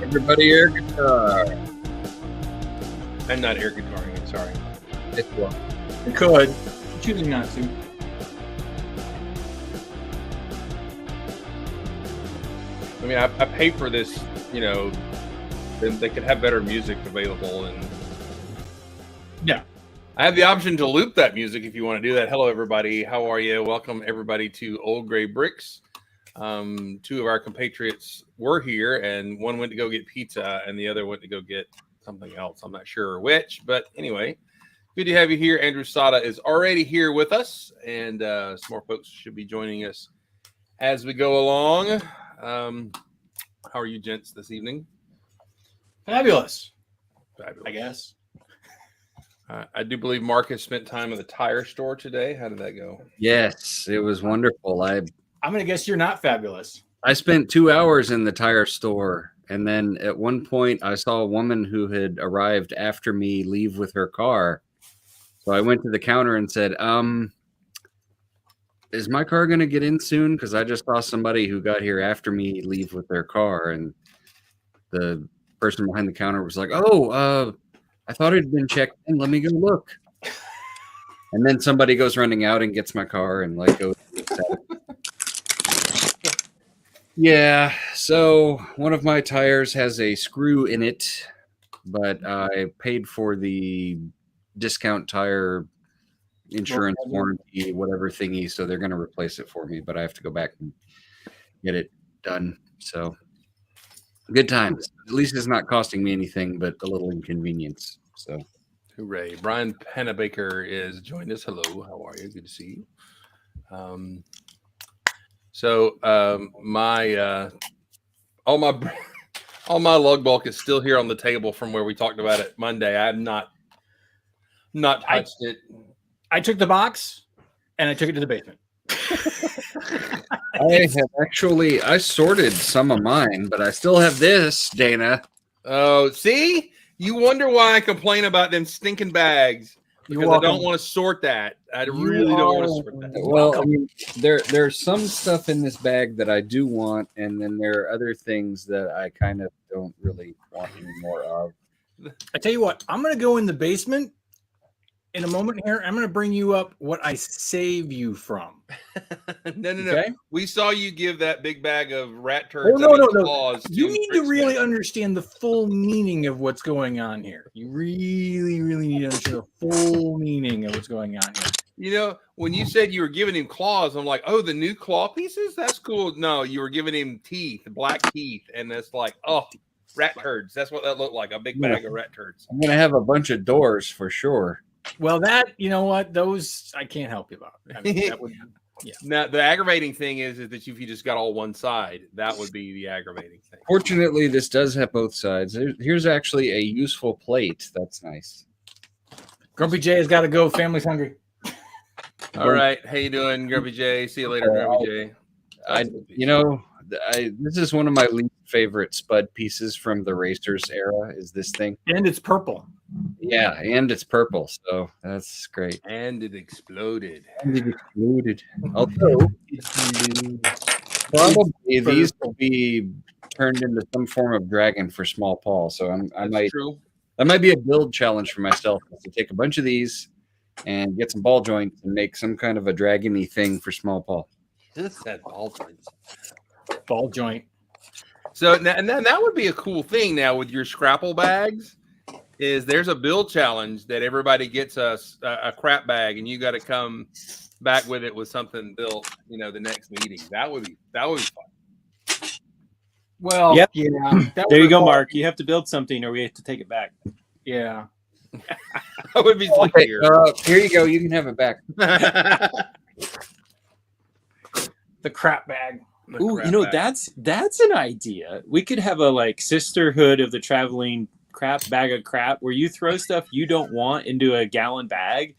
Everybody air guitar. I'm not air guitaring it, sorry. It's one. You could. Choosing not to. I mean, I pay for this, then they could have better music available. And Yeah. I have the option to loop that music if you want to do that. Hello, everybody. How are you? Welcome, everybody, to Old Gray Bricks. Two of our compatriots were here, and one went to go get pizza, and the other went to go get something else. I'm not sure which, but anyway, good to have you here. Andrew Sada is already here with us, and some more folks should be joining us as we go along. How are you, gents, this evening? Fabulous. Fabulous. I guess. I do believe Marcus spent time at the tire store today. How did that go? Yes, it was wonderful. I'm going to guess you're not fabulous. I spent 2 hours in the tire store, and then at one point I saw a woman who had arrived after me leave with her car. So I went to the counter and said, is my car going to get in soon? Because I just saw somebody who got here after me leave with their car. And the person behind the counter was like, I thought it had been checked in. Let me go look. And then somebody goes running out and gets my car and goes. Yeah, so one of my tires has a screw in it, but I paid for the discount tire insurance warranty, whatever thingy, so they're going to replace it for me, but I have to go back and get it done. So good times. At least it's not costing me anything but a little inconvenience. So hooray. Brian Pennebaker is joined us. Hello, how are you? Good to see you. So all my lug bulk is still here on the table from where we talked about it Monday. I have not touched it. I took the box and I took it to the basement. I sorted some of mine, but I still have this, Dana. Oh, see? You wonder why I complain about them stinking bags. Because I don't want to sort that. I really don't want to sort that. Well, I mean, there's some stuff in this bag that I do want, and then there are other things that I kind of don't really want any more of. I tell you what, I'm going to go in the basement in a moment here. I'm going to bring you up what I save you from. No. Okay? We saw you give that big bag of rat turds. No. You need to really understand the full meaning of what's going on here. You really, really need to understand the full meaning of what's going on here. When you said you were giving him claws, I'm like, oh, the new claw pieces? That's cool. No, you were giving him teeth, black teeth. And it's like, oh, rat turds. That's what that looked like, a big bag of rat turds. I'm going to have a bunch of doors for sure. Well, you know what? Those I can't help you about. I mean, that would, yeah. Now, the aggravating thing is that if you just got all one side, that would be the aggravating thing. Fortunately, this does have both sides. Here's actually a useful plate. That's nice. Grumpy J has got to go. Family's hungry. All right. How you doing, Grumpy J? See you later, Grumpy J. This is one of my least favorite Spud pieces from the Racers era is this thing. And it's purple. Yeah, and it's purple, so that's great. And it exploded. Although, probably these will be turned into some form of dragon for Small Paul. So that might be a build challenge for myself to take a bunch of these and get some ball joints and make some kind of a dragon-y thing for Small Paul. Just said ball joints. Ball joint. So and that would be a cool thing now with your Scrapple bags. There's a build challenge that everybody gets a crap bag, and you got to come back with it with something built. The next meeting. That would be fun. Well, yep. Yeah. There you go, Mark. You have to build something, or we have to take it back. Yeah. I would be like here you go. You can have it back. The crap bag. Ooh, that's an idea. We could have a sisterhood of the traveling bag of crap where you throw stuff you don't want into a gallon bag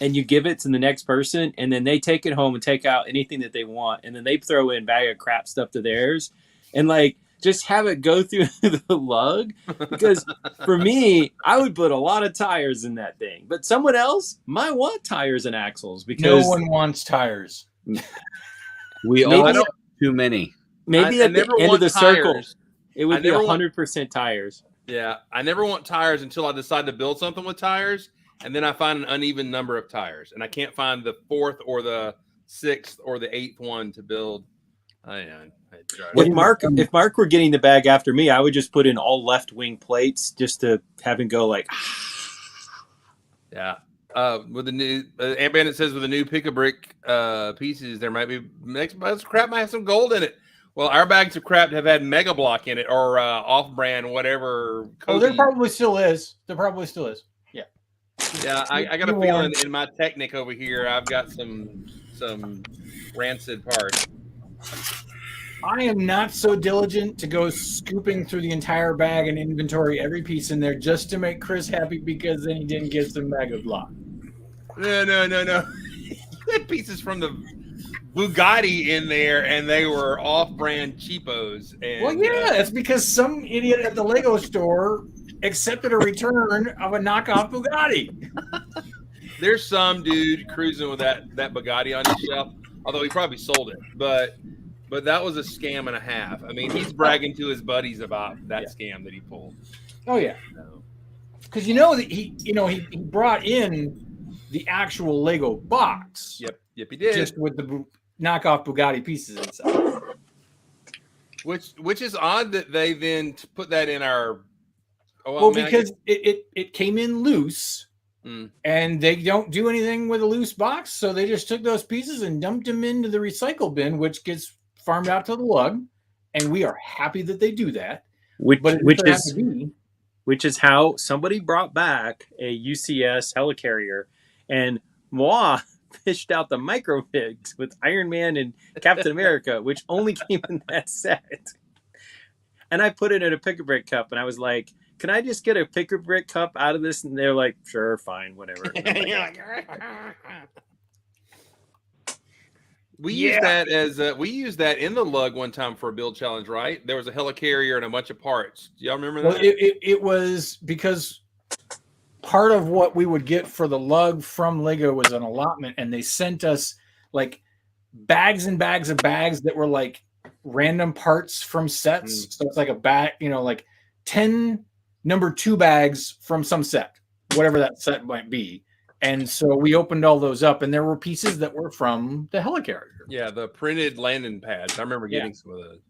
and you give it to the next person, and then they take it home and take out anything that they want, and then they throw in bag of crap stuff to theirs. And just have it go through the lug, because for me, I would put a lot of tires in that thing, but someone else might want tires and axles because No one wants tires. We all Maybe- have too many. maybe I at the never end of want the circle, tires. it I would be never want- 100% tires. Yeah, I never want tires until I decide to build something with tires, and then I find an uneven number of tires, and I can't find the 4th or the 6th or the 8th one to build. If Mark were getting the bag after me, I would just put in all left wing plates just to have him go like. Yeah. With the new Ant Bandit says with the new pick a brick pieces, there might be next bags of crap might have some gold in it. Well, our bags of crap have had Mega Block in it or off-brand whatever. Oh, there Kobe. probably still is. There probably still is. Yeah. Yeah, I got a feeling in my Technic over here, I've got some rancid parts. I am not so diligent to go scooping through the entire bag and inventory every piece in there just to make Chris happy because then he didn't get some Mega Block. No. You had pieces from the Bugatti in there, and they were off-brand cheapos. And, Well, yeah, that's because some idiot at the Lego store accepted a return of a knockoff Bugatti. There's some dude cruising with that Bugatti on his shelf, although he probably sold it. But that was a scam and a half. I mean, he's bragging to his buddies about that scam that he pulled. Oh yeah, So, because he brought in the actual Lego box. yep, he did. Just with the knockoff Bugatti pieces inside. Which is odd that they then put that in our. Oh, Well, because it came in loose, and they don't do anything with a loose box, so they just took those pieces and dumped them into the recycle bin, which gets farmed out to the lug, and we are happy that they do that. Which is is how somebody brought back a UCS helicarrier, and moi fished out the microfigs with Iron Man and Captain America, which only came in that set. And I put it in a pick-a-brick cup, and I was like, "Can I just get a pick-a-brick cup out of this?" And they're like, "Sure, fine, whatever." We used that in the lug one time for a build challenge, right? There was a helicarrier and a bunch of parts. Do y'all remember that? Well, it was because part of what we would get for the lug from Lego was an allotment, and they sent us like bags and bags of bags that were like random parts from sets. So it's like a bag, like 10 number 2 bags from some set, whatever that set might be. And so we opened all those up, and there were pieces that were from the helicarrier. Yeah, the printed landing pads. I remember getting some of those.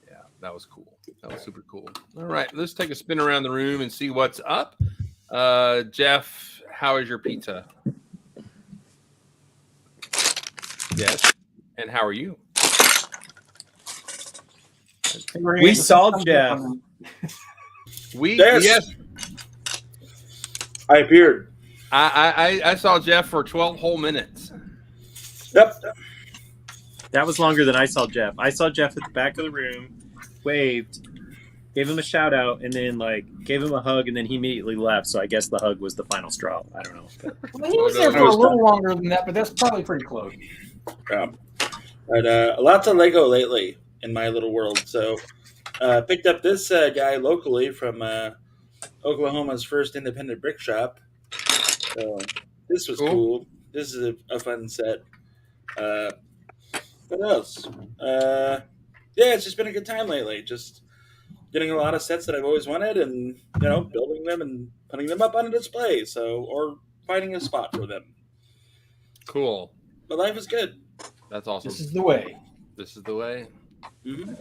Yeah, that was cool. That was super cool. All right, let's take a spin around the room and see what's up. Jeff, how is your pizza? Yes. And how are you? We saw Jeff. Yes. I appeared. I saw Jeff for 12 whole minutes. Yep. That was longer than I saw Jeff. I saw Jeff at the back of the room, waved, gave him a shout out, and then gave him a hug, and then he immediately left. So I guess the hug was the final straw. I don't know. Well, he was there for a little longer than that, but that's probably pretty close. Yeah. But lots of Lego lately in my little world. So picked up this guy locally from Oklahoma's first independent brick shop. So this was cool. This is a fun set. What else? Yeah, it's just been a good time lately. Just getting a lot of sets that I've always wanted, and building them and putting them up on a display. Or finding a spot for them. Cool. But life is good. That's awesome. This is the way. This is the way. Mm-hmm.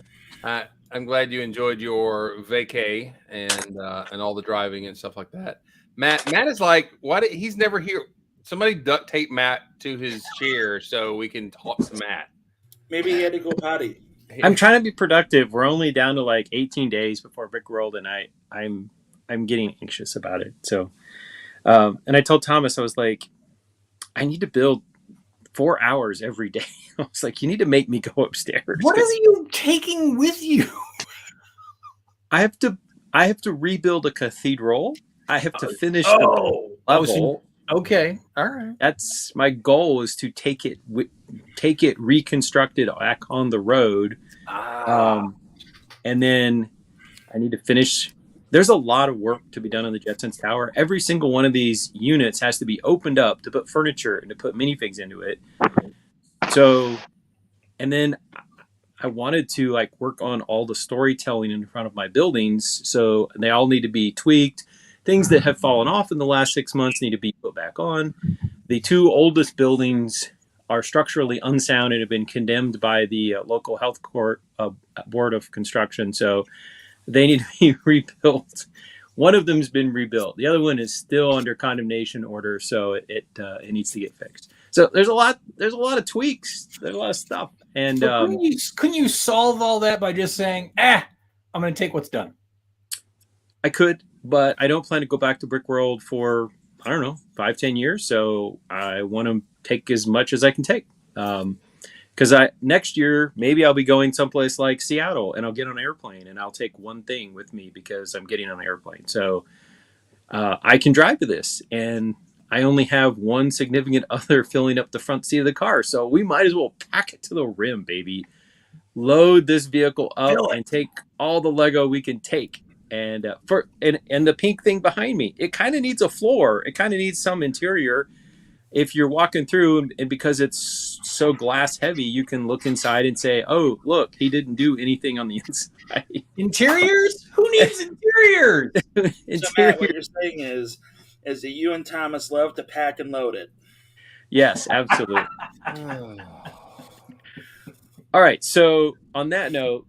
I'm glad you enjoyed your vacay and all the driving and stuff like that. Matt is like, he's never here. Somebody duct tape Matt to his chair so we can talk to Matt. Maybe he had to go potty. I'm trying to be productive. We're only down to 18 days before Brick World, and I'm getting anxious about it. So, and I told Thomas, I was like, I need to build 4 hours every day. I was like, you need to make me go upstairs. What are you taking with you? I have to rebuild a cathedral. I have to finish the level. Okay, all right. That's my goal, is to take it reconstructed back on the road. And then I need to finish. There's a lot of work to be done on the JetSense Tower. Every single one of these units has to be opened up to put furniture and to put minifigs into it. So, and then I wanted to like work on all the storytelling in front of my buildings. So they all need to be tweaked. Things that have fallen off in the last 6 months need to be put back on. The two oldest buildings are structurally unsound and have been condemned by the local health court board of construction. So they need to be rebuilt. One of them's been rebuilt. The other one is still under condemnation order, so it needs to get fixed. So there's a lot of tweaks. There's a lot of stuff. And couldn't you solve all that by just saying, I'm going to take what's done? I could, but I don't plan to go back to Brick World for, I don't know, 5-10 years. So I want to take as much as I can take. Because next year, maybe I'll be going someplace like Seattle and I'll get on an airplane and I'll take one thing with me because I'm getting on an airplane. So I can drive to this, and I only have one significant other filling up the front seat of the car. So we might as well pack it to the rim, baby. Load this vehicle up and take all the Lego we can take. And and the pink thing behind me, it kind of needs a floor. It kind of needs some interior. If you're walking through, and because it's so glass heavy, you can look inside and say, oh, look, he didn't do anything on the inside. Interiors? Who needs interiors? So Matt, what you're saying is that you and Thomas love to pack and load it. Yes, absolutely. All right. So on that note,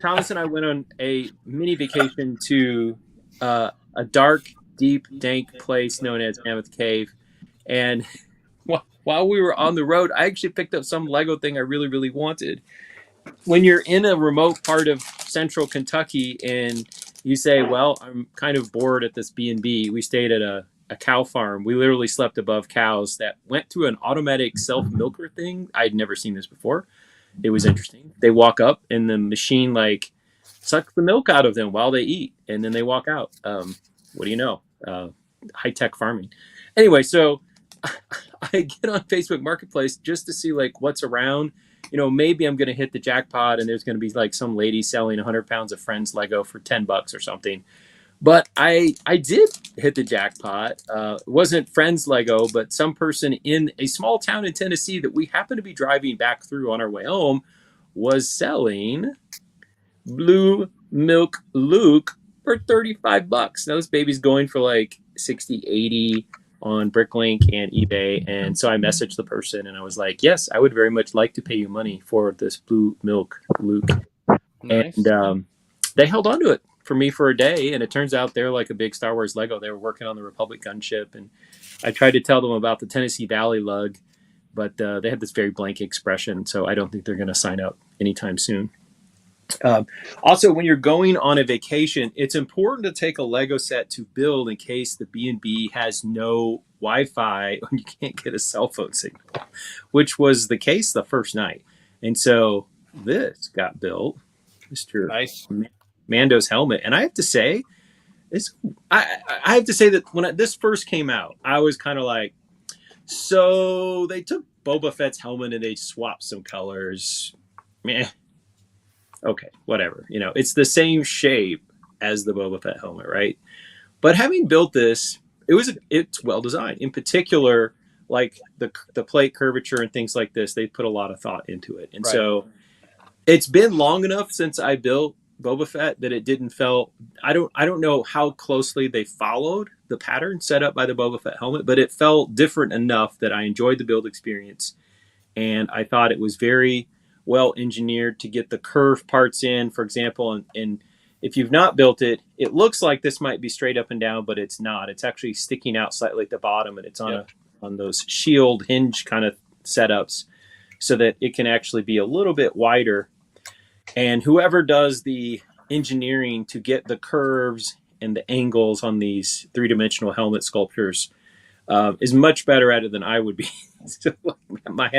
Thomas and I went on a mini vacation to a dark, deep, dank place known as Mammoth Cave. And while we were on the road, I actually picked up some Lego thing I really, really wanted. When you're in a remote part of central Kentucky and you say, well, I'm kind of bored at this B&B. We stayed at a cow farm. We literally slept above cows that went through an automatic self-milker thing. I'd never seen this before. It was interesting. They walk up and the machine like sucks the milk out of them while they eat, and then they walk out. What do you know? High-tech farming. Anyway, so I get on Facebook Marketplace just to see like what's around. You know, maybe I'm going to hit the jackpot and there's going to be like some lady selling 100 pounds of Friends Lego for $10 or something. But I did hit the jackpot. It wasn't Friends Lego, but some person in a small town in Tennessee that we happened to be driving back through on our way home was selling Blue Milk Luke for $35. Now this baby's going for like 60, 80 on Bricklink and eBay. And so I messaged the person and I was like, yes, I would very much like to pay you money for this Blue Milk Luke. Nice. And they held on to it for me for a day. And it turns out they're like a big Star Wars Lego. They were working on the Republic gunship. And I tried to tell them about the Tennessee Valley lug, but they had this very blank expression. So I don't think they're going to sign up anytime soon. Also, when you're going on a vacation, it's important to take a Lego set to build in case the B&B has no Wi-Fi and you can't get a cell phone signal, which was the case the first night. And so this got built, Mr. Nice. Mando's helmet. And I have to say, I have to say that when this first came out, I was kind of like, so they took Boba Fett's helmet and they swapped some colors. Meh. Okay, whatever. You know, it's the same shape as the Boba Fett helmet, right? But having built this, it's well designed. In particular, like the plate curvature and things like this, they put a lot of thought into it. And so it's been long enough since I built Boba Fett that it didn't feel. I don't know how closely they followed the pattern set up by the Boba Fett helmet, but it felt different enough that I enjoyed the build experience, and I thought it was very well engineered to get the curved parts in, for example. And if you've not built it, it looks like this might be straight up and down, but it's not. It's actually sticking out slightly at the bottom, and it's on on those shield hinge kind of setups, so that it can actually be a little bit wider. And whoever does the engineering to get the curves and the angles on these three-dimensional helmet sculptures is much better at it than I would be. So, my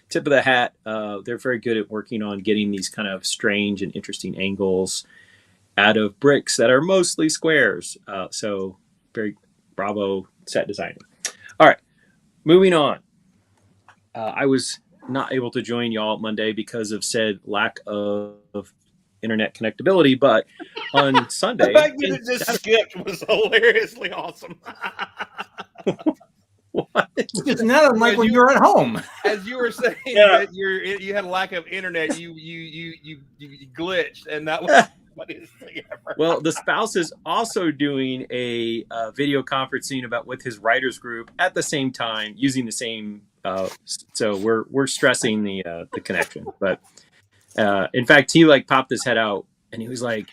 tip of the hat. They're very good at working on getting these kind of strange and interesting angles out of bricks that are mostly squares. So very bravo set designer. All right, moving on. I was not able to join y'all Monday because of said lack of internet connectability. But on The Sunday, fact that it just skipped was hilariously awesome. what? It's not unlike As when you- you're at home. As you were saying Yeah. that you had a lack of internet, you glitched, and that was the funniest thing ever. Well, the spouse is also doing a video conferencing with his writers group at the same time using the same. So we're stressing the connection, but in fact, he like popped his head out and he was like,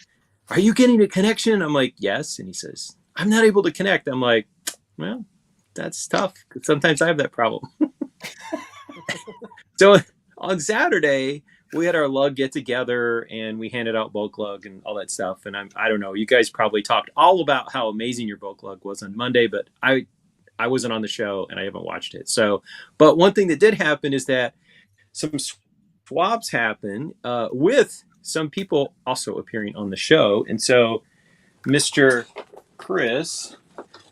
"Are you getting a connection?" I'm like, "Yes," and he says, "I'm not able to connect." I'm like, "Well, that's tough. Sometimes I have that problem." So on Saturday, we had our lug get together and we handed out bulk lug and all that stuff. And I don't know, you guys probably talked all about how amazing your bulk lug was on Monday, but I wasn't on the show and I haven't watched it. So, but one thing that did happen is that some swaps happen with some people also appearing on the show. And so Mr. Chris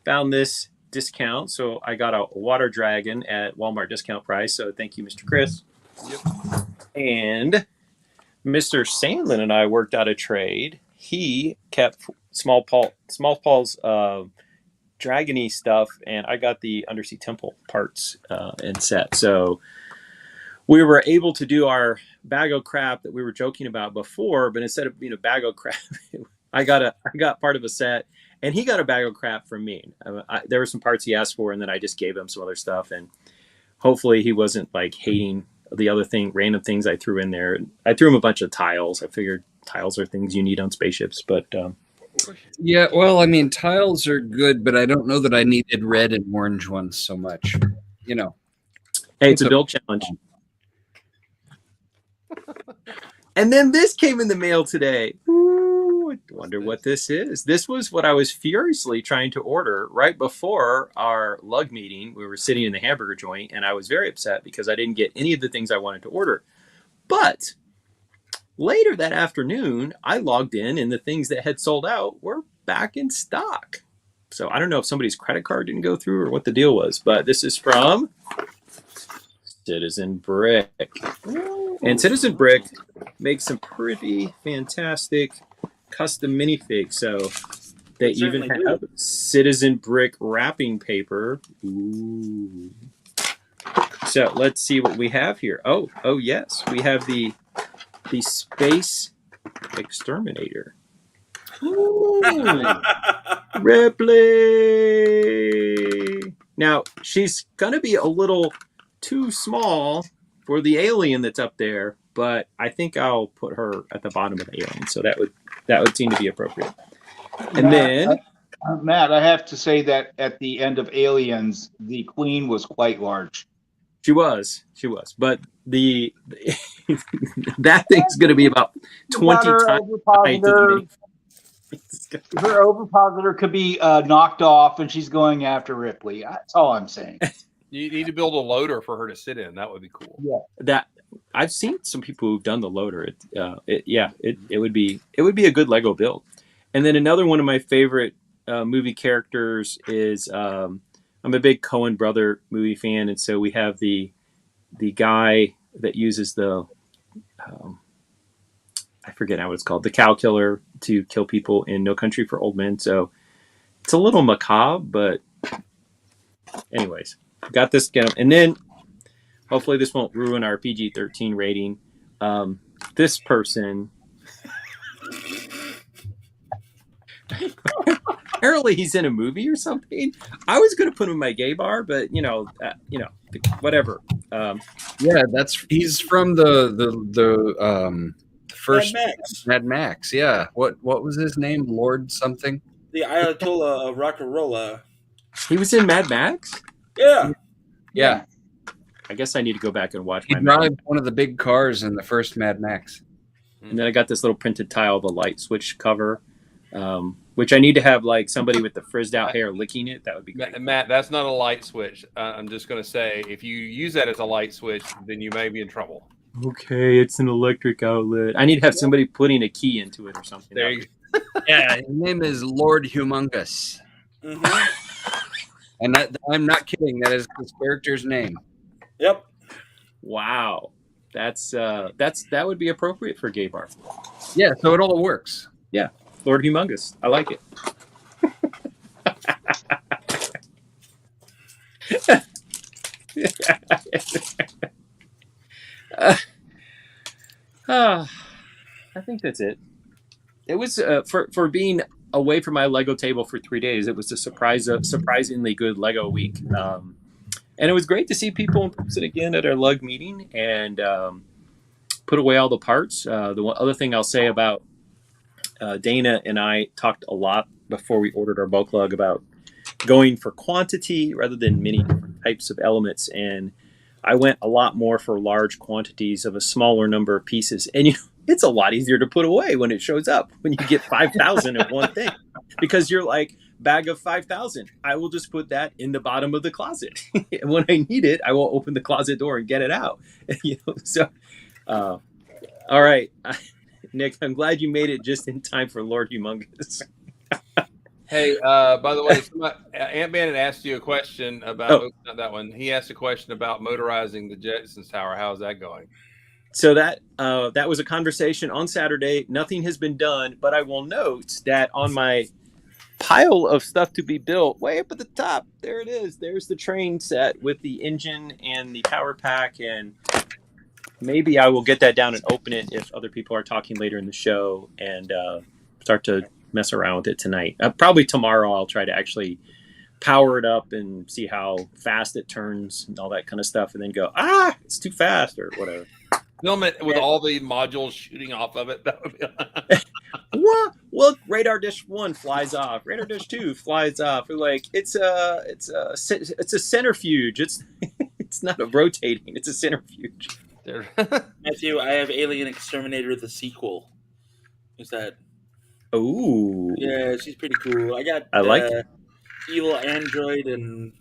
found this discount. So I got a water dragon at Walmart discount price. So thank you, Mr. Chris. Yep. And Mr. Sandlin and I worked out a trade. He kept Small Paul's dragony stuff, and I got the Undersea Temple parts and set. So we were able to do our bag of crap that we were joking about before, but instead of being a bag of crap, I got part of a set, and he got a bag of crap from me. There were some parts he asked for, and then I just gave him some other stuff, and hopefully he wasn't like hating the other random things I threw in there. I threw him a bunch of tiles. I figured tiles are things you need on spaceships, but Yeah, well, I mean, tiles are good, but I don't know that I needed red and orange ones so much. You know. hey, it's a build challenge. And then this came in the mail today. Ooh, I wonder what this is. This was what I was furiously trying to order right before our lug meeting. We were sitting in the hamburger joint, and I was very upset because I didn't get any of the things I wanted to order. But later that afternoon, I logged in, and the things that had sold out were back in stock. So I don't know if somebody's credit card didn't go through or what the deal was, but this is from Citizen Brick. And Citizen Brick makes some pretty fantastic custom minifigs. So they even have Citizen Brick wrapping paper. Ooh. So let's see what we have here. Oh yes, we have the Space Exterminator. Ooh. Ripley. Now she's gonna be a little too small for the alien that's up there, but I think I'll put her at the bottom of the alien, so that would seem to be appropriate. And then Matt, I have to say that at the end of Aliens, the Queen was quite large. she was, but the that thing's going to be about 20 times the height of the mini. Her ovipositor could be knocked off, and she's going after Ripley. That's all I'm saying. You need to build a loader for her to sit in. That would be cool. Yeah. That I've seen some people who've done the loader. It would be a good Lego build. And then another one of my favorite movie characters is I'm a big Coen brother movie fan, and so we have the guy that uses the I forget now what it's called, the cow killer to kill people in No Country for Old Men. So it's a little macabre, but anyways, got this down. And then hopefully this won't ruin our PG-13 rating. This person, apparently he's in a movie or something. I was going to put him in my gay bar, but whatever. Yeah, he's from the first Mad Max. Yeah. What was his name? Lord something? The Ayatollah of Rockarola. He was in Mad Max? Yeah. I guess I need to go back and watch He drives one of the big cars in the first Mad Max. And then I got this little printed tile of a light switch cover, which I need to have like somebody with the frizzed out hair licking it. That would be great. Matt, that's not a light switch. I'm just going to say, if you use that as a light switch, then you may be in trouble. Okay, it's an electric outlet. I need to have somebody putting a key into it or something. There you go. Yeah, his name is Lord Humongous. Mm-hmm. And I'm not kidding. That is his character's name. Yep. Wow, that would be appropriate for gay bar. Yeah, so it all works. Lord Humongous. I like it. I think that's it. It was for being away from my Lego table for 3 days. It was a surprisingly good Lego week, and it was great to see people in person again at our lug meeting and put away all the parts. The one other thing I'll say about Dana and I talked a lot before we ordered our bulk lug about going for quantity rather than many different types of elements, and I went a lot more for large quantities of a smaller number of pieces. And it's a lot easier to put away when it shows up, when you get 5,000 of one thing, because you're like, bag of 5,000. I will just put that in the bottom of the closet. And when I need it, I will open the closet door and get it out. So, all right. Nick, I'm glad you made it just in time for Lord Humongous. Hey, by the way, Ant Man had asked you a question about not that one. He asked a question about motorizing the Jetsons Tower. How's that going? So that was a conversation on Saturday. Nothing has been done, but I will note that on my pile of stuff to be built, way up at the top, there it is. There's the train set with the engine and the power pack, and maybe I will get that down and open it if other people are talking later in the show and start to mess around with it tonight. Probably tomorrow I'll try to actually power it up and see how fast it turns and all that kind of stuff, and then go, it's too fast or whatever. Film it with all the modules shooting off of it. That would be What? Well, radar dish 1 flies off. Radar dish 2 flies off. We're like, it's a centrifuge. It's not a rotating. It's a centrifuge. Matthew, I have Alien Exterminator the sequel. Who's that? Ooh. Yeah, she's pretty cool. I like it. Evil Android and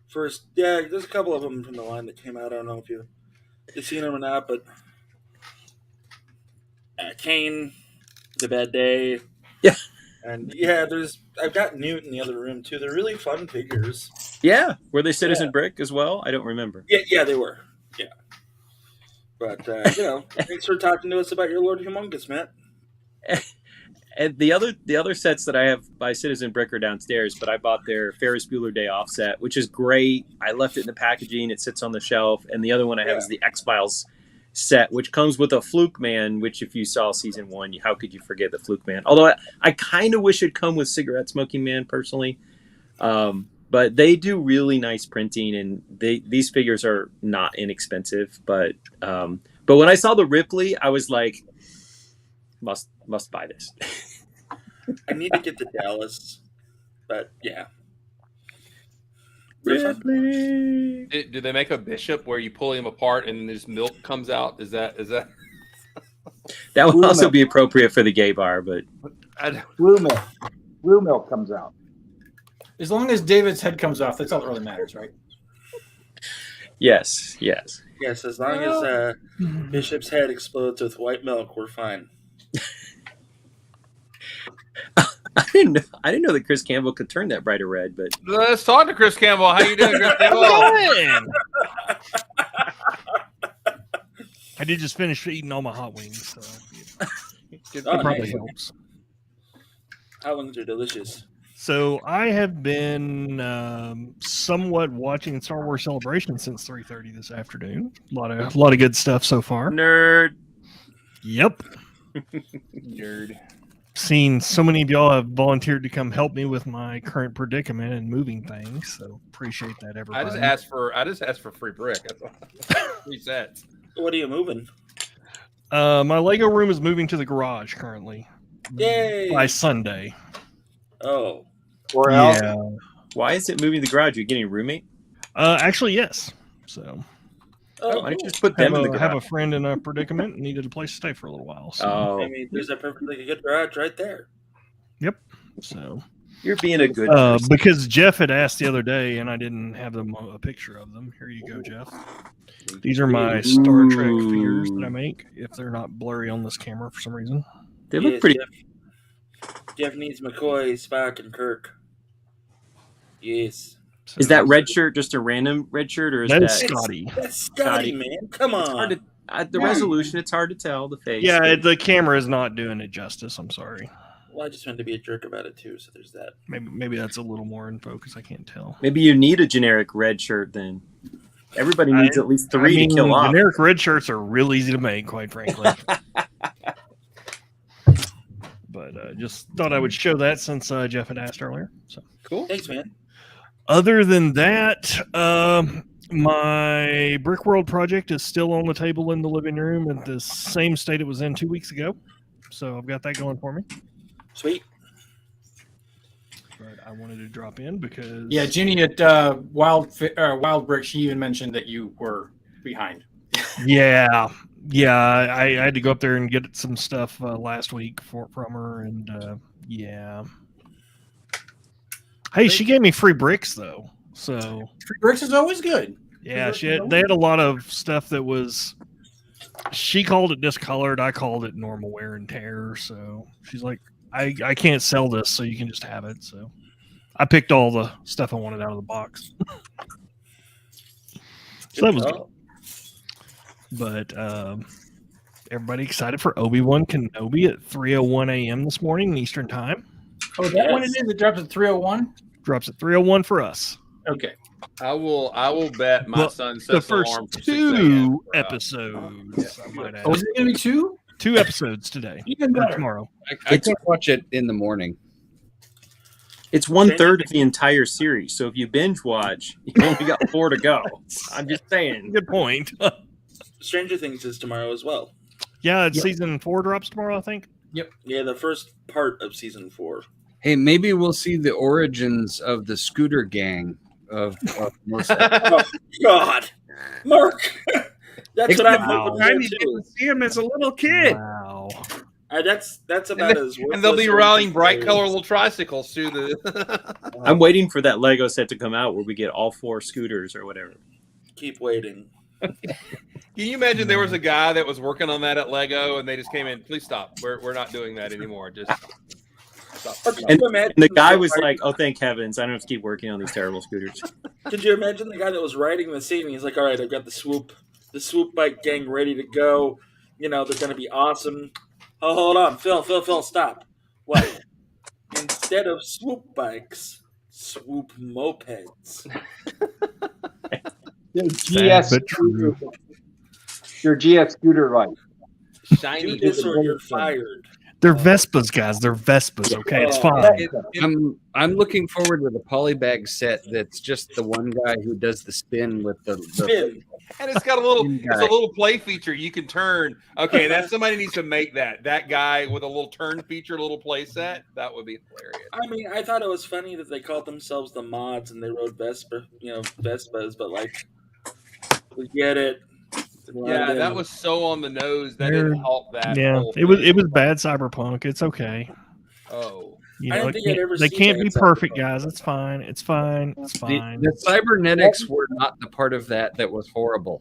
first. Yeah, there's a couple of them from the line that came out. I don't know if you've seen them or not, but Kane, The Bad Day. Yeah. And yeah, I've got Newt in the other room too. They're really fun figures. Yeah. Were they Citizen Brick as well? I don't remember. Yeah, they were. Yeah. But thanks for talking to us about your Lord Humongous, Matt. And the other sets that I have by Citizen Brick are downstairs, but I bought their Ferris Bueller Day Off set, which is great. I left it in the packaging; it sits on the shelf. And the other one I have is the X-Files set, which comes with a Fluke Man. Which, if you saw season 1, how could you forget the Fluke Man? Although I kind of wish it'd come with Cigarette Smoking Man personally, but they do really nice printing, and these figures are not inexpensive. But when I saw the Ripley, I was like, must buy this. I need to get to Dallas, but yeah. Ripley. Do they make a bishop where you pull him apart and this milk comes out? Is that? That would also be appropriate for the gay bar, but Blue milk comes out. As long as David's head comes off, that's all that really matters, right? Yes. Yes, as long as Bishop's head explodes with white milk, we're fine. I didn't know that Chris Campbell could turn that brighter red, but Let's talk to Chris Campbell. How you doing, Chris Campbell? I did just finish eating all my hot wings, so it Oh, probably nice. helps. Hot wings are delicious. So I have been somewhat watching Star Wars Celebration since 3:30 this afternoon. A lot of good stuff so far. nerd. Yep. Nerd. Seen so many of y'all have volunteered to come help me with my current predicament and moving things. So appreciate that, everybody. I just asked for free brick. That's all. 3 sets. What are you moving? My Lego room is moving to the garage currently. Yay! By Sunday. Oh. Or else, Yeah. Why is it moving to the garage? Are you getting a roommate? Actually, yes. So Oh, Why don't you cool. just put them in the have garage? a friend in a predicament and needed a place to stay for a little while. So, Oh, I mean, there's a perfectly good garage right there. so you're being a good person. because Jeff had asked the other day, and I didn't have a picture of them. Here you go, Jeff. These are my Star Trek figures that I make. If they're not blurry on this camera for some reason, They look Yes, pretty. Jeff needs McCoy, Spock, and Kirk. Yes. so Is that red shirt just a random red shirt, or is that that? is Scotty? That's Scotty, Scotty. man. Come It's hard on. The resolution, it's hard to tell the face. Yeah, but the camera is not doing it justice. I'm sorry. Well, I just wanted to be a jerk about it too, so there's that. Maybe that's a little more in focus. I can't tell. maybe you need a generic red shirt then. Everybody needs at least 3 to kill off. Generic red shirts are real easy to make, quite frankly. But just thought I would show that since Jeff had asked earlier. So Cool. Thanks, man. other than that, my Brick World project is still on the table in the living room in the same state it was in 2 weeks ago. So I've got that going for me. Sweet. But I wanted to drop in because Ginny at Wild Brick, she even mentioned that you were behind. yeah, I had to go up there and get some stuff last week from her, and yeah. Hey, she gave me free bricks though, so Free bricks is always good. yeah, they had a lot of stuff that was. She called it discolored. I called it normal wear and tear. So she's like, I can't sell this, so you can just have it. So I picked all the stuff I wanted out of the box. So that was good. But everybody excited for Obi-Wan Kenobi at 3:01 a.m. this morning Eastern Time. Oh, is that when it is? It drops at 3:01? Drops at 3:01 for us. Okay. I will bet my Well, son sets The an first alarm for 6 2 a.m. episodes. I might add. Oh, is it going to be 2? 2 episodes today. Even Or better. tomorrow. I can't watch it in the morning. It's 1/3 of the entire series. So if you binge watch, you only got 4 to go. I'm just saying. Good point. Stranger Things is tomorrow as well. Yeah, season 4 drops tomorrow, I think. Yeah, the first part of season 4. Hey, maybe we'll see the origins of the scooter gang of Melissa. Oh, God. Mark! That's what I'm hoping I for, need too. to see him as a little kid. Wow. That's about as And they'll be worthless riding as bright it color is. little tricycles through the. I'm waiting for that Lego set to come out where we get all 4 scooters or whatever. Keep waiting. Can you imagine there was a guy that was working on that at Lego and they just came in? Please stop. We're not doing that anymore. Just stop. Could you imagine And the guy was writing- like, "Oh, thank heavens, I don't have to keep working on these terrible scooters." Could you imagine the guy that was writing the scene? He's like, "All right, I've got the swoop bike gang ready to go. You know, they're going to be awesome." Oh, hold on, Phil, stop. What? Instead of swoop bikes, swoop mopeds. GS but true. your GS scooter bike. Shiny. Do this or you're fired. They're Vespas, guys. They're Vespas. Okay, it's Oh, fine. I'm looking forward to the polybag set. That's just the one guy who does the spin with the Spin. And it's got a little, Guy. it's a little play feature you can turn. Okay, that somebody needs to make that. That guy with a little turn feature, little play set. That would be hilarious. I mean, I thought it was funny that they called themselves the mods and they rode Vespas, but like, we get it. Yeah, that was so on the nose. That didn't help that. Yeah, whole it was thing. bad cyberpunk. It's okay. Oh, You I know, didn't it think I'd can't, ever they see can't bad be perfect, cyberpunk. guys. It's fine. It's fine. It's The, fine. the cybernetics were not the part of that was horrible.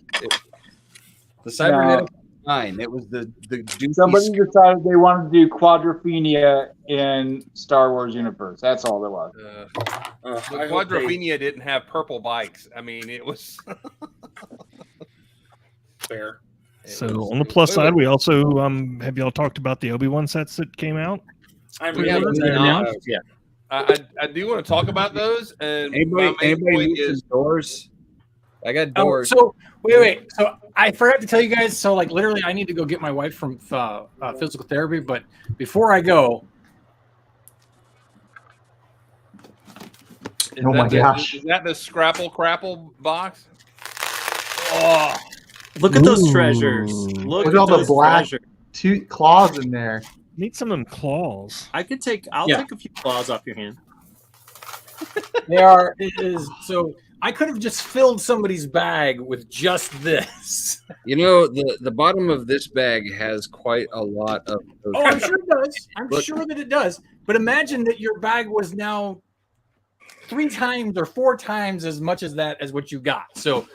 The cybernetics was fine. It was the doofy Somebody decided they wanted to do quadrophenia in Star Wars universe. That's all there was. the I hope they- Quadrophenia didn't have purple bikes. I mean, it was. fair. So on the plus side, we also have y'all talked about the Obi-Wan sets that came out? I'm Yeah, really they're not. Yeah. I do want to talk about those. And my main Anybody point needs is doors? I got Oh, doors. so wait. So I forgot to tell you guys. So like literally, I need to go get my wife from physical therapy. But before I go, is Oh my that gosh. Is that the Scrapple Crapple box? Oh, Look at those Ooh. treasures. Look Look at at all the those black- treasures. 2 claws in there. Need some of them claws. I'll take a few claws off your hand. they are. It is so. I could have just filled somebody's bag with just this. You know, the bottom of this bag has quite a lot of those. Oh, I'm sure it does. I'm Look. sure that it does. But imagine that your bag was now 3 times or 4 times as much as that as what you got. So,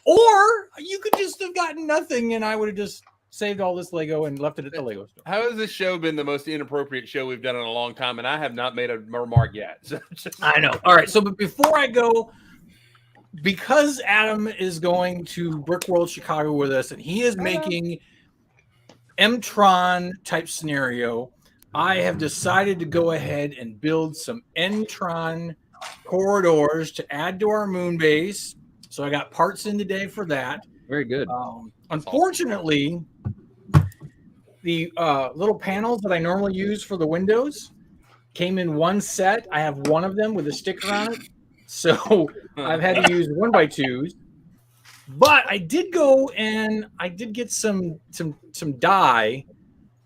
or you could just have gotten nothing, and I would have just saved all this Lego and left it at the Lego store. how has this show been the most inappropriate show we've done in a long time? And I have not made a remark yet. So just- I know. All right. So, but before I go, because Adam is going to Brick World Chicago with us, and he is making M-Tron type scenario, I have decided to go ahead and build some N-Tron corridors to add to our moon base. So I got parts in today for that. Very good. Unfortunately, the little panels that I normally use for the windows came in one set. I have one of them with a sticker on it. So I've had to use 1x2s. But I did go and I did get some dye,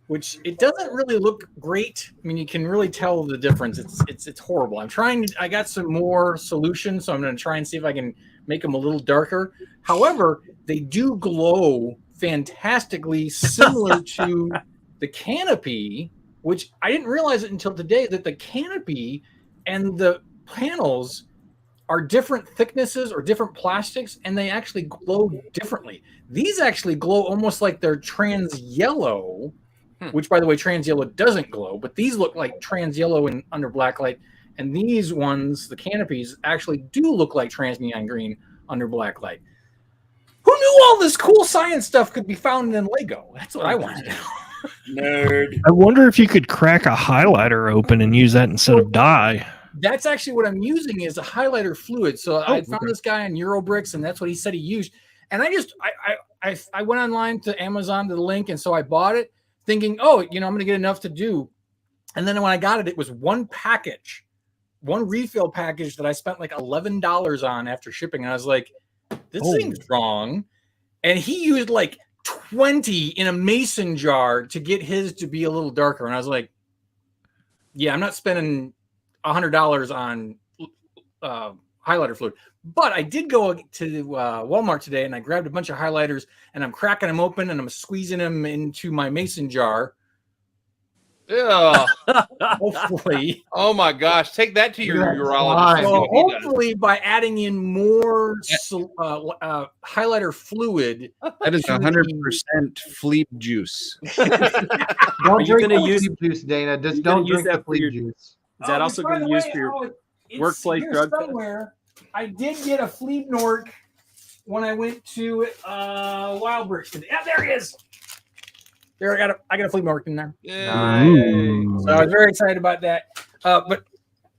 which it doesn't really look great. I mean, you can really tell the difference. It's horrible. I got some more solution, so I'm going to try and see if I can make them a little darker. However, they do glow fantastically, similar to the canopy, which I didn't realize it until today, that the canopy and the panels are different thicknesses or different plastics, and they actually glow differently. These actually glow almost like they're trans yellow, which, by the way, trans yellow doesn't glow, but these look like trans yellow under black light. And these ones, the canopies, actually do look like trans neon green under black light. Who knew all this cool science stuff could be found in Lego? That's what I want to know. Nerd. I wonder if you could crack a highlighter open and use that instead of dye. That's actually what I'm using is a highlighter fluid. So I found this guy on Eurobricks, and that's what he said he used. And I went online to Amazon to the link, and so I bought it, thinking, oh, I'm going to get enough to do. And then when I got it, it was one package, one refill package that I spent like $11 on after shipping. And I was like, this seems wrong. And he used like 20 in a mason jar to get his to be a little darker. And I was like, yeah, I'm not spending $100 on highlighter fluid. But I did go to Walmart today, and I grabbed a bunch of highlighters, and I'm cracking them open, and I'm squeezing them into my mason jar. Yeah. Hopefully. Oh my gosh! Take that to your urologist. So hopefully, by adding in more highlighter fluid, That is 100% fleep juice. Don't you drink gonna the use- fleep juice, Dana. Just you gonna don't use drink that the for fleep your- juice. Is that also going to be used for your workplace drug test? somewhere? I did get a flea nork when I went to Wild Bricks today. Yeah, there he is. There, I got a flea nork in there. Ooh. So I was very excited about that. But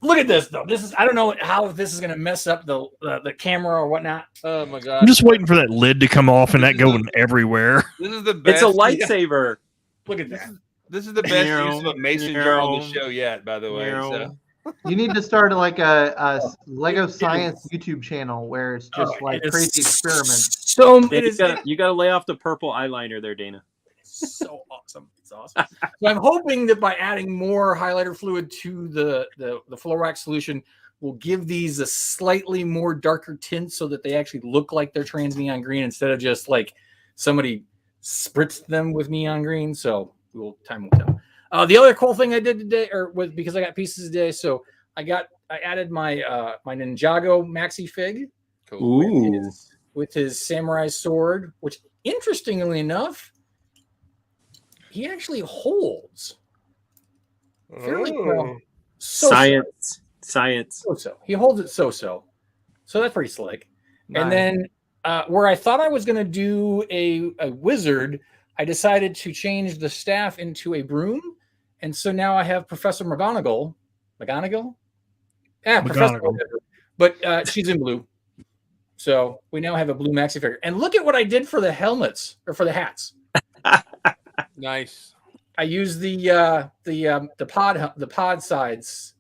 look at this though. I don't know how this is going to mess up the camera or whatnot. Oh my I'm god! just waiting for that lid to come off and that going everywhere. This is the best. It's a lightsaber. Look at that. This is the best use of a mason jar on the show yet. By the way, so. You need to start like a Lego science YouTube channel where it's just like it is crazy experiments. So Dana, you got to lay off the purple eyeliner there, Dana. so awesome. It's awesome. So I'm hoping that by adding more highlighter fluid to the Florax solution will give these a slightly more darker tint so that they actually look like they're trans neon green instead of just like somebody spritzed them with neon green. So time will tell. The other cool thing I did today, was because I got pieces today, so I added my my Ninjago maxi fig with his samurai sword, which interestingly enough, he actually holds fairly well. Science. So he holds it so that's pretty slick. Nice. And then where I thought I was going to do a wizard, I decided to change the staff into a broom. And so now I have Professor McGonagall. McGonagall? Yeah, Professor. But she's in blue. So we now have a blue maxi figure. And look at what I did for the helmets, or for the hats. Nice. I used the pod sides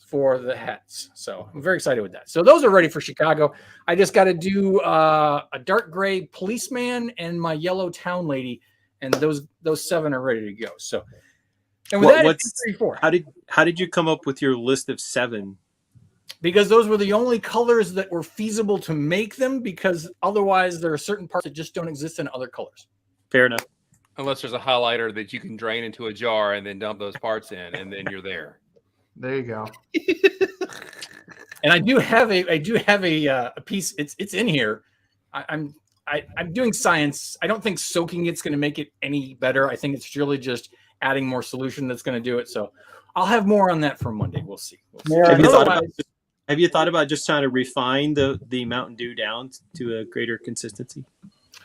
for the hats. So I'm very excited with that. So those are ready for Chicago. I just got to do a dark gray policeman and my yellow town lady, and those 7 are ready to go. So, and with that, it's 3-4. How did you come up with your list of 7? Because those were the only colors that were feasible to make them. Because otherwise, there are certain parts that just don't exist in other colors. Fair enough. Unless there's a highlighter that you can drain into a jar and then dump those parts in, and then you're there. There you go. And I do have a piece. It's in here. I'm doing science. I don't think soaking it's going to make it any better. I think it's really just adding more solution that's going to do it. So I'll have more on that for Monday. We'll see. Have Have you thought about just trying to refine the Mountain Dew down to a greater consistency?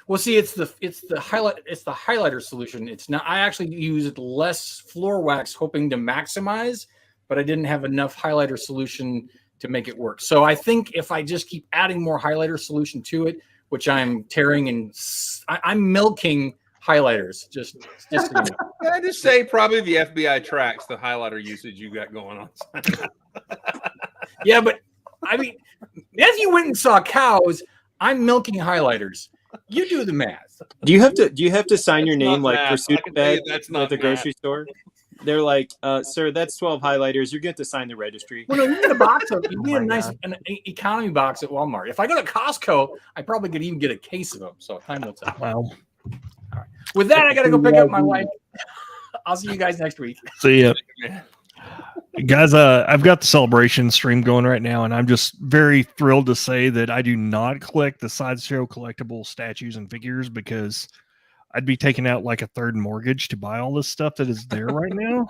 Well, see, it's the highlighter solution. It's not. I actually used less floor wax, hoping to maximize, but I didn't have enough highlighter solution to make it work. So I think if I just keep adding more highlighter solution to it, which I'm tearing and I'm milking highlighters. Just so you know. Can I just say, probably the FBI tracks the highlighter usage you got going on. Yeah, but I mean, as you went and saw cows, I'm milking highlighters. You do the math. Do you have to sign your name not like math. pursuit I can tell you bag that's at not the math. grocery store? They're like, sir, that's 12 highlighters. You're going to sign the registry. Well, no, you get a box of you Oh get a my nice God. an economy box at Walmart. If I go to Costco, I probably could even get a case of them. So time will tell. Wow. With that, I got to go pick up my wife. I'll see you guys next week. See ya. Guys, I've got the celebration stream going right now, and I'm just very thrilled to say that I do not collect the Sideshow collectible statues and figures because I'd be taking out like a third mortgage to buy all this stuff that is there right now.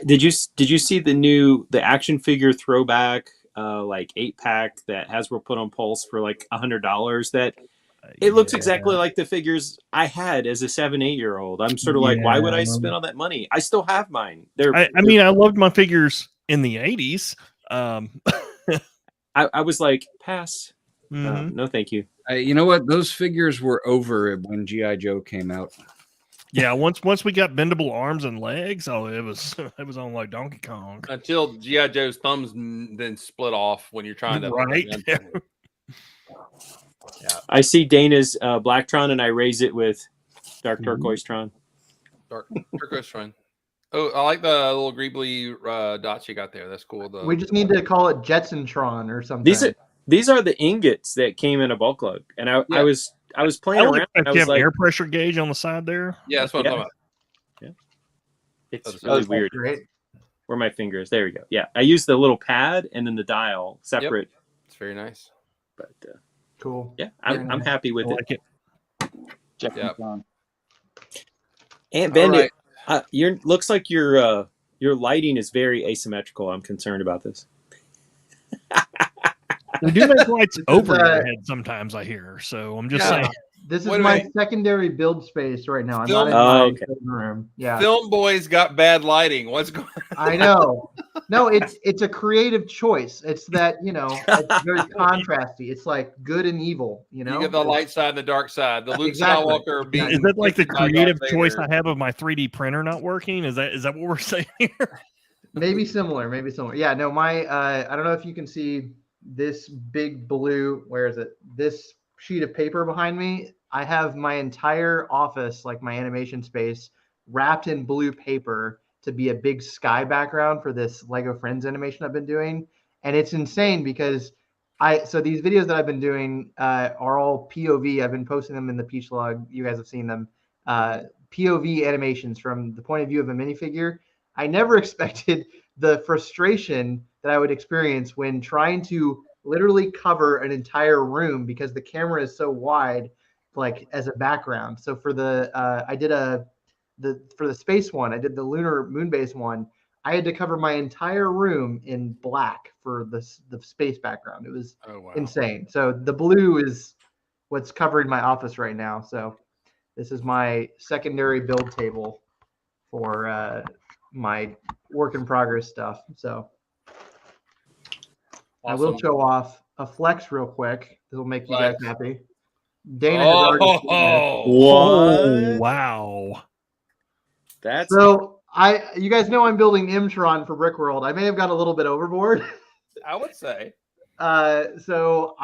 Did you see the action figure throwback like 8-pack that Hasbro put on Pulse for like $100? That it looks exactly like the figures I had as a 7-8-year-old. I'm sort of like, why would I spend all that money? I still have mine. I mean, I loved my figures in the 80s. I was like, pass. Mhm. No, thank you. You know what? Those figures were over when G.I. Joe came out. Yeah, once we got bendable arms and legs, it was on like Donkey Kong. Until G.I. Joe's thumbs then split off when you're trying to. Right. Yeah. I see Dana's Blacktron, and I raise it with Dark Turquoise Tron. Dark turquoise trying. Oh, I like the little greebly dots you got there. That's cool. We just need to call it Jetsontron or something. These are the ingots that came in a bulk lug, and I was playing I around. like And I you was have like, air pressure gauge on the side there. Yeah, that's what I'm talking about. it's That's really That's weird. Great. Where my finger is. There we go. Yeah, I used the little pad and then the dial separate. It's very nice. But Cool. yeah, I'm happy with I it. like it. Yeah. Aunt Bandit, right. looks like your lighting is very asymmetrical. I'm concerned about this. We do make lights over is, your head sometimes, I hear. So I'm just saying. This is Wait a my minute. secondary build space right now. I'm Film- not in my okay. living room. Yeah, Film boys got bad lighting. What's going I know. No, it's a creative choice. It's that, it's very contrasty. It's like good and evil, You get the light side and the dark side. The Luke Exactly. Skywalker being Is that like the by Darth creative Vader. choice I have of my 3D printer not working? Is that what we're saying here? Maybe similar. Yeah, no, my I don't know if you can see this big blue, where is it? This sheet of paper behind me. I have my entire office, like my animation space, wrapped in blue paper to be a big sky background for this Lego Friends animation I've been doing. And it's insane because so these videos that I've been doing are all POV. I've been posting them in the Peach Log. You guys have seen them. POV animations from the point of view of a minifigure. I never expected the frustration that I would experience when trying to literally cover an entire room because the camera is so wide, like as a background. So for for the space one, I did the lunar moon base one. I had to cover my entire room in black for the space background. It was insane. So the blue is what's covering my office right now. So this is my secondary build table for my work in progress stuff. So I will show off a flex real quick. This will make you guys happy. Dana has already seen this. Oh, wow. That's So you guys know I'm building Imtron for Brickworld. I may have got a little bit overboard. I would say. So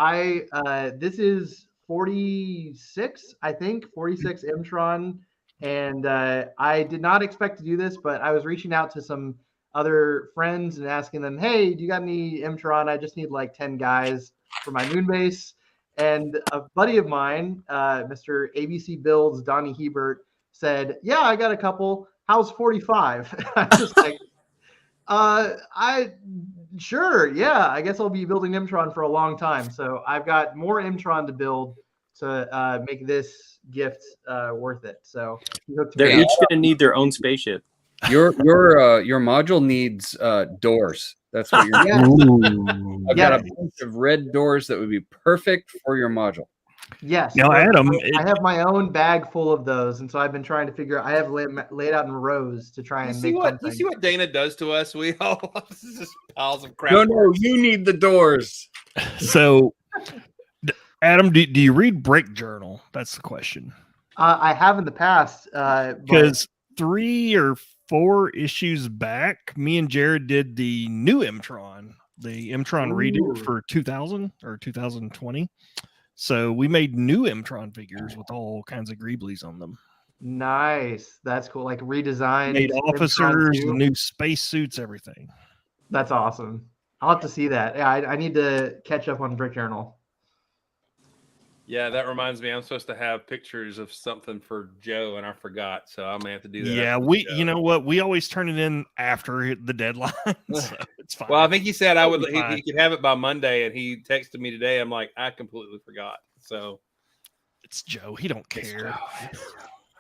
this is 46, I think, 46 Imtron. And I did not expect to do this, but I was reaching out to some other friends and asking them, hey, do you got any Imtron? I just need like 10 guys for my moon base. And a buddy of mine, Mr. ABC Builds, Donnie Hebert, said, yeah, I got a couple. How's 45? I was like, sure, yeah, I guess I'll be building Imtron for a long time. So I've got more Imtron to build to make this gift worth it. So they're each going to need their own spaceship. Your module needs doors. That's what you're. Yeah. I've Yeah. got a bunch of red doors that would be perfect for your module. Yes. Now, but Adam, I have my own bag full of those, and so I've been trying to figure out. I have laid out in rows to try You and see make what something. you see what Dana does to us? We all this is just piles of crap. No, you need the doors. So, Adam, do you read Brick Journal? That's the question. I have in the past, Because 3 or 4 issues back, me and Jared did the new Mtron, the Mtron redo Ooh. for 2000 or 2020. So we made new Mtron figures with all kinds of Greeblies on them. nice. That's cool. Like redesigned. Made Mtron officers, too. new space suits, everything. That's awesome. I'll have to see that. Yeah, I need to catch up on Brick Journal. Yeah, that reminds me. I'm supposed to have pictures of something for Joe, and I forgot, so I may have to do that. Yeah, after we the show. you know what? We always turn it in after the deadline. So it's fine. Well, I think he said I would. Totally fine. He could have it by Monday, and he texted me today. I'm like, I completely forgot. So it's Joe. He don't care.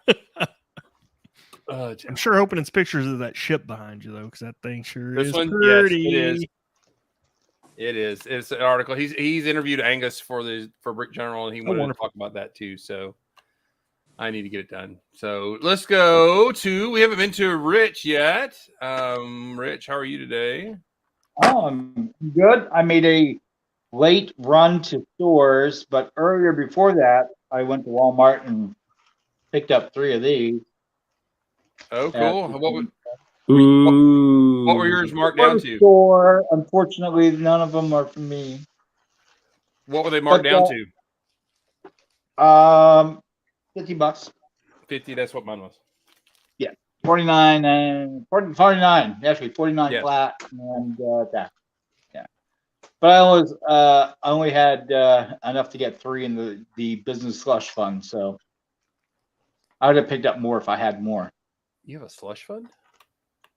Joe. I'm sure opening's pictures of that ship behind you though, because that thing sure This is one, pretty. yes, it is. It is. It's an article. He's interviewed Angus for Brick Journal, and he wanted to talk about that too. So I need to get it done. So let's go to. We haven't been to Rich yet. Rich, how are you today? Oh, I'm good. I made a late run to stores, but earlier before that, I went to Walmart and picked up 3 of these. Oh, cool. Ooh. What were yours marked down to? Store. Unfortunately, none of them are for me. What were they marked down to? $50. 50. That's what mine was. 49 and 49. Actually, 49 Yes. flat and that. Yeah. But I only had enough to get 3 in the business slush fund, so I would have picked up more if I had more. You have a slush fund?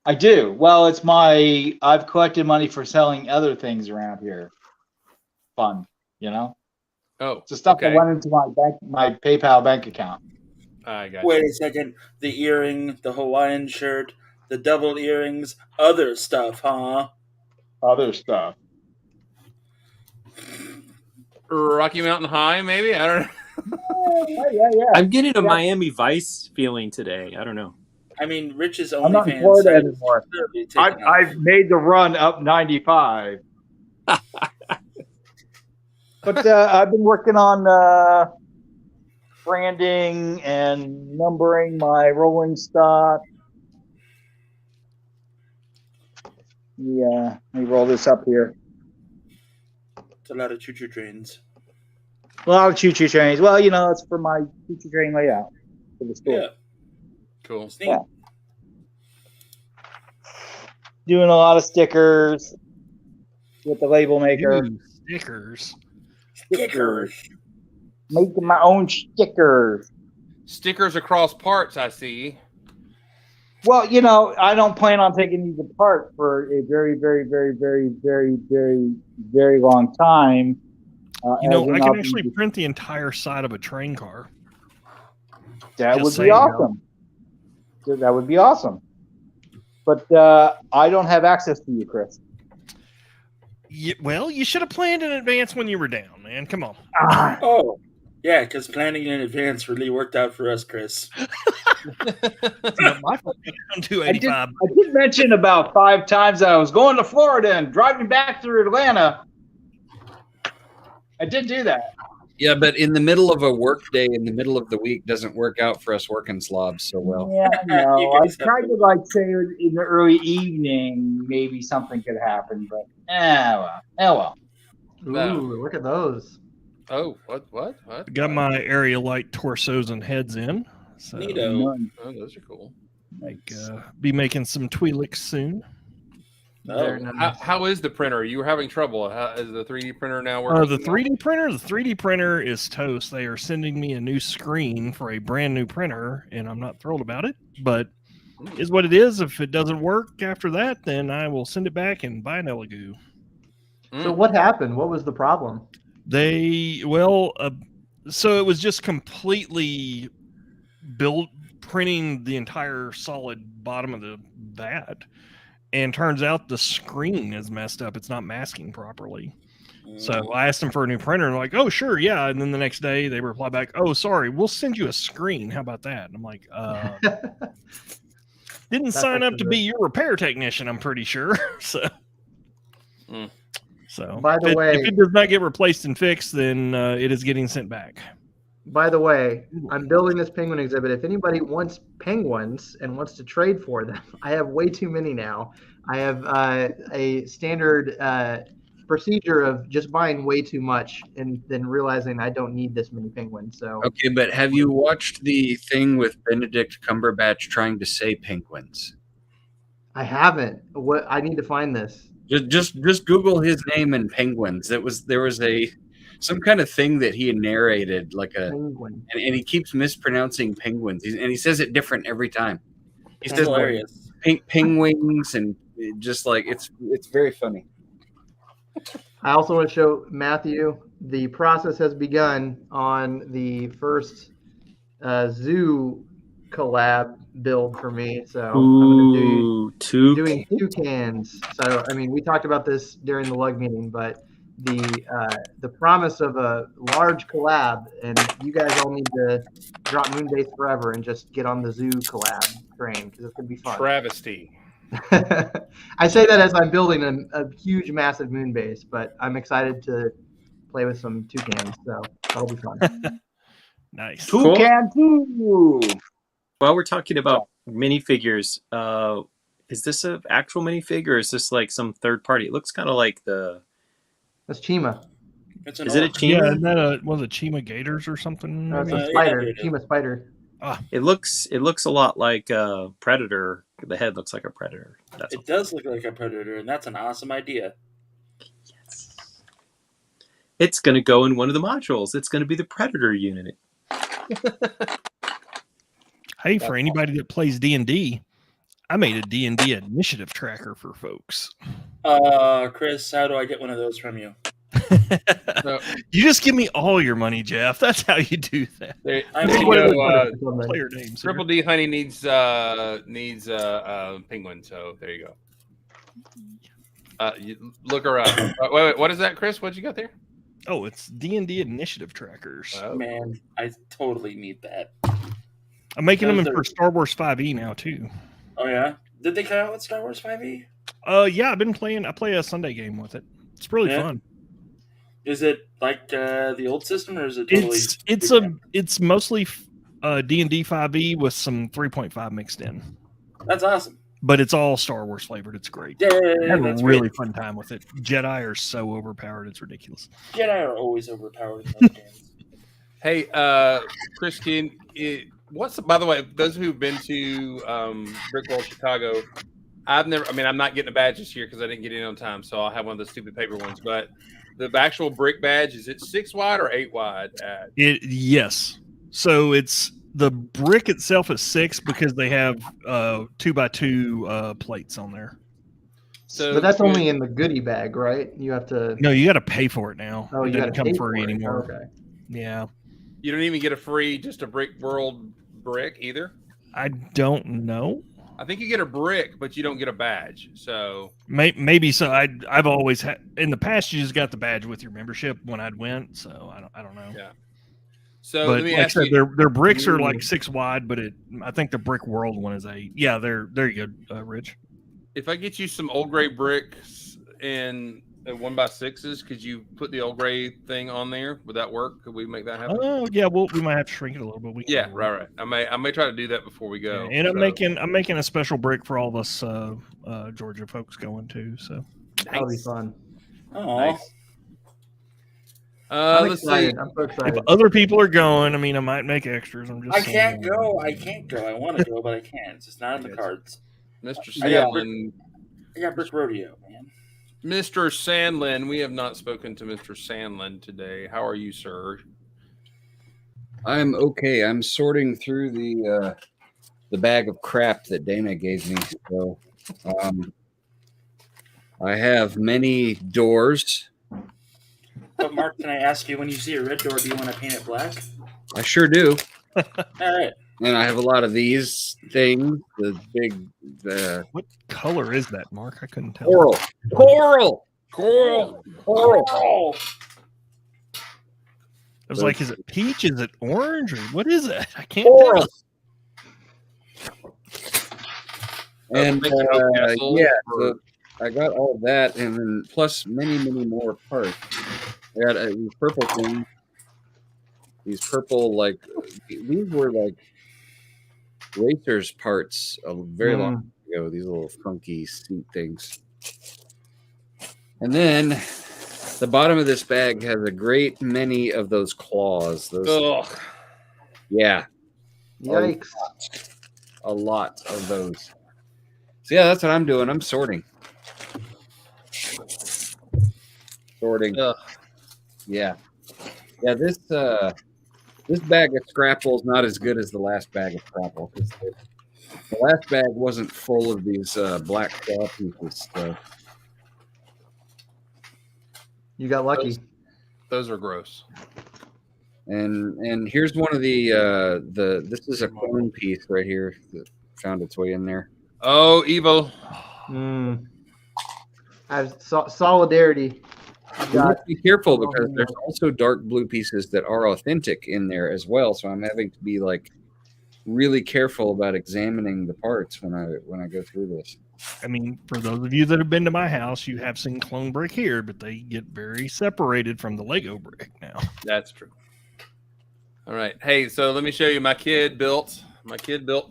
I do. Well, it's I've collected money for selling other things around here. Fund, you know? Oh, It's the stuff okay. that went into my PayPal bank account. I got Wait you. a second. The earring, the Hawaiian shirt, the double earrings, other stuff, huh? Other stuff. Rocky Mountain High, maybe? I don't know. Yeah. I'm getting a Miami Vice feeling today. I don't know. I mean, Rich's I'm not in OnlyFans Florida site is anymore. clearly taken off. I've made the run up 95. But I've been working on branding and numbering my rolling stock. Yeah, let me roll this up here. It's a lot of choo-choo trains. A lot of choo-choo trains. Well, it's for my choo-choo train layout for the store. Yeah. Cool. It's neat. Yeah. Doing a lot of stickers with the label maker. Ooh, stickers. Stickers. Making my own stickers. Stickers across parts, I see. Well, I don't plan on taking these apart for a very, very, very, very, very, very, very long time. I can actually print the entire side of a train car. That Just would saying, be awesome. That would be awesome. But I don't have access to you, Chris. Well, you should have planned in advance when you were down, man. Come on. Oh, yeah, because planning in advance really worked out for us, Chris. My fault. I'm 285. I did mention about 5 times that I was going to Florida and driving back through Atlanta. I did do that. Yeah, but in the middle of a work day, in the middle of the week, doesn't work out for us working slobs so well. Yeah, no. You I guys have tried to- to say in the early evening, maybe something could happen, but well. Ooh, No. look at those. Oh, what? Got my area light torsos and heads in. So Neato. None. Oh, those are cool. be making some Twi'leks soon. Very Oh, nice. How is the printer? You were having trouble. How, is the 3D printer now working? The 3D printer is toast. They are sending me a new screen for a brand new printer, and I'm not thrilled about it, but is what it is. If it doesn't work after that, then I will send it back and buy an Elegoo. So what happened? What was the problem? So it was just completely printing the entire solid bottom of the vat, and turns out the screen is messed up. It's not masking properly. So I asked them for a new printer, and they're like, "Oh, sure, yeah." And then the next day they reply back, "Oh, sorry, we'll send you a screen. How about that?" And I'm like, "Didn't That's sign up actually to be your repair technician, I'm pretty sure." So, By the way- if it does not get replaced and fixed, then it is getting sent back. By the way, I'm building this penguin exhibit. If anybody wants penguins and wants to trade for them, I have way too many now. I have a standard procedure of just buying way too much and then realizing I don't need this many penguins. So Okay, but have you watched the thing with Benedict Cumberbatch trying to say penguins? I haven't. What I need to find this. Just Google his name and penguins. There was some kind of thing that he narrated, like Penguin. and he keeps mispronouncing penguins, and he says it different every time. He That's says hilarious. penguins, and just like it's very funny. I also want to show Matthew the process has begun on the first zoo collab build for me. So I'm going to Ooh, doing toucans. So I mean, we talked about this during the lug meeting, but the promise of a large collab, and you guys all need to drop Moonbase forever and just get on the zoo collab train because it's gonna be fun. Travesty. I say that as I'm building a huge, massive Moonbase, but I'm excited to play with some toucans, so that'll be fun. Nice. Cool. Toucan too. While we're talking about minifigures, is this an actual minifig or is this like some third party? It looks kind of like the. That's Chima. It's an Is it a orc. Chima? Yeah, isn't that was it Chima Gators or something? No, it's maybe? a yeah, spider. yeah. Chima spider. It looks a lot like a predator. The head looks like a predator. That's It does look like a predator, and that's an awesome idea. yes. It's going to go in one of the modules. It's going to be the predator unit. Hey, for anybody that plays D&D, I made a D&D initiative tracker for folks. Chris, how do I get one of those from you? You just give me all your money, Jeff. That's how you do that. There, I'm there you gonna go. Player names. Triple Here. D Honey needs penguin. So there you go. You look her up. Wait, what is that, Chris? What you got there? Oh, it's D&D initiative trackers. Oh. Man, I totally need that. I'm making them those are- for Star Wars 5e now too. Oh yeah, did they come out with Star Wars 5e? Yeah, I've been playing. I play a Sunday game with it. It's really Yeah. fun. Is it like the old system, or is it totally? It's mostly D&D 5e with some 3.5 mixed in, That's awesome. but it's all Star Wars flavored. It's great. Yeah, I have a that's really great. fun time with it. Jedi are so overpowered; it's ridiculous. Jedi are always overpowered in those games. Hey, Christian, by the way, those who've been to Brick World Chicago, I'm not getting a badge this year because I didn't get in on time, so I'll have one of the stupid paper ones. But the actual brick badge, is it 6 wide or 8 wide? Yes. So it's the brick itself is 6 because they have 2x2 plates on there. So But that's only in the goodie bag, right? You have to. No, you got to pay for it now. Oh, It you got doesn't to come pay free for it. anymore. Okay. Yeah, you don't even get a free just a Brick World brick either. I don't know. I think you get a brick, but you don't get a badge. So Maybe so. I've always had in the past. You just got the badge with your membership when I'd went. So I don't know. Yeah. So But let me like I ask said, you. their bricks are like 6 wide, but I think the Brick World one is 8. Yeah, there you go, Rich. If I get you some old gray bricks in 1x6s, could you put the old gray thing on there? Would that work? Could we make that happen? Oh yeah, we might have to shrink it a little bit. We can Yeah, do it. right. I may try to do that before we go. Yeah, and I'm So, making a special brick for all of us Georgia folks going too. So That'll be nice. fun. Oh, Nice. I'm Let's see. excited. I'm so if excited. other people are going, I mean, I might make extras. I'm just I saying. can't go. I can't go. I want to go, but I can't. It's just not in the cards. Mr. I got Sandlin. I got Brick Rodeo, man. Mr. Sandlin, we have not spoken to Mr. Sandlin today. How are you, sir? I'm okay. I'm sorting through the bag of crap that Dana gave me. So I have many doors. But Mark, can I ask you, when you see a red door, do you want to paint it black? I sure do. All right. And I have a lot of these things. The What color is that, Mark? I couldn't tell. coral. Oh, I was like, is it peach? Is it orange? Or what is it? I can't Coral. tell. And Making oak castles yeah, or- so I got all that, and then plus many more parts. I got these purple things. These purple, like, these were like racers parts a very long time ago. These little funky seat things. And then the bottom of this bag has a great many of those claws. Those, Ugh. yeah, Yikes. a lot of those. So yeah, that's what I'm doing. I'm sorting. Ugh. Yeah. This bag of Scrapple is not as good as the last bag of Scrapple because the last bag wasn't full of these black claw pieces. So. You got lucky. Those are gross. And here's one of the this is a clone piece right here that found its way in there. Oh, Evo. Mm. I have solidarity. You You got have to be careful because there's also dark blue pieces that are authentic in there as well. So I'm having to be like really careful about examining the parts when I go through this. I mean, for those of you that have been to my house, you have seen clone brick here, but they get very separated from the Lego brick now. That's true. All right. Hey, so let me show you. My kid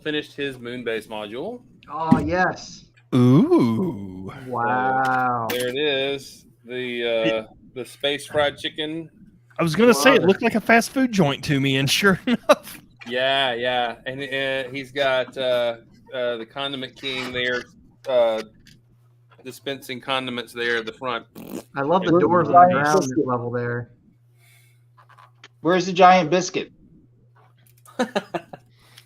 finished his moon base module. Oh yes. Ooh. Wow. There it is. The space fried chicken. I was gonna say it Wow. looked like a fast food joint to me, and sure enough, Yeah. And he's got the condiment king there, dispensing condiments there at the front. I love the Where's doors the on the giant ground biscuit? level there. Where's the giant biscuit?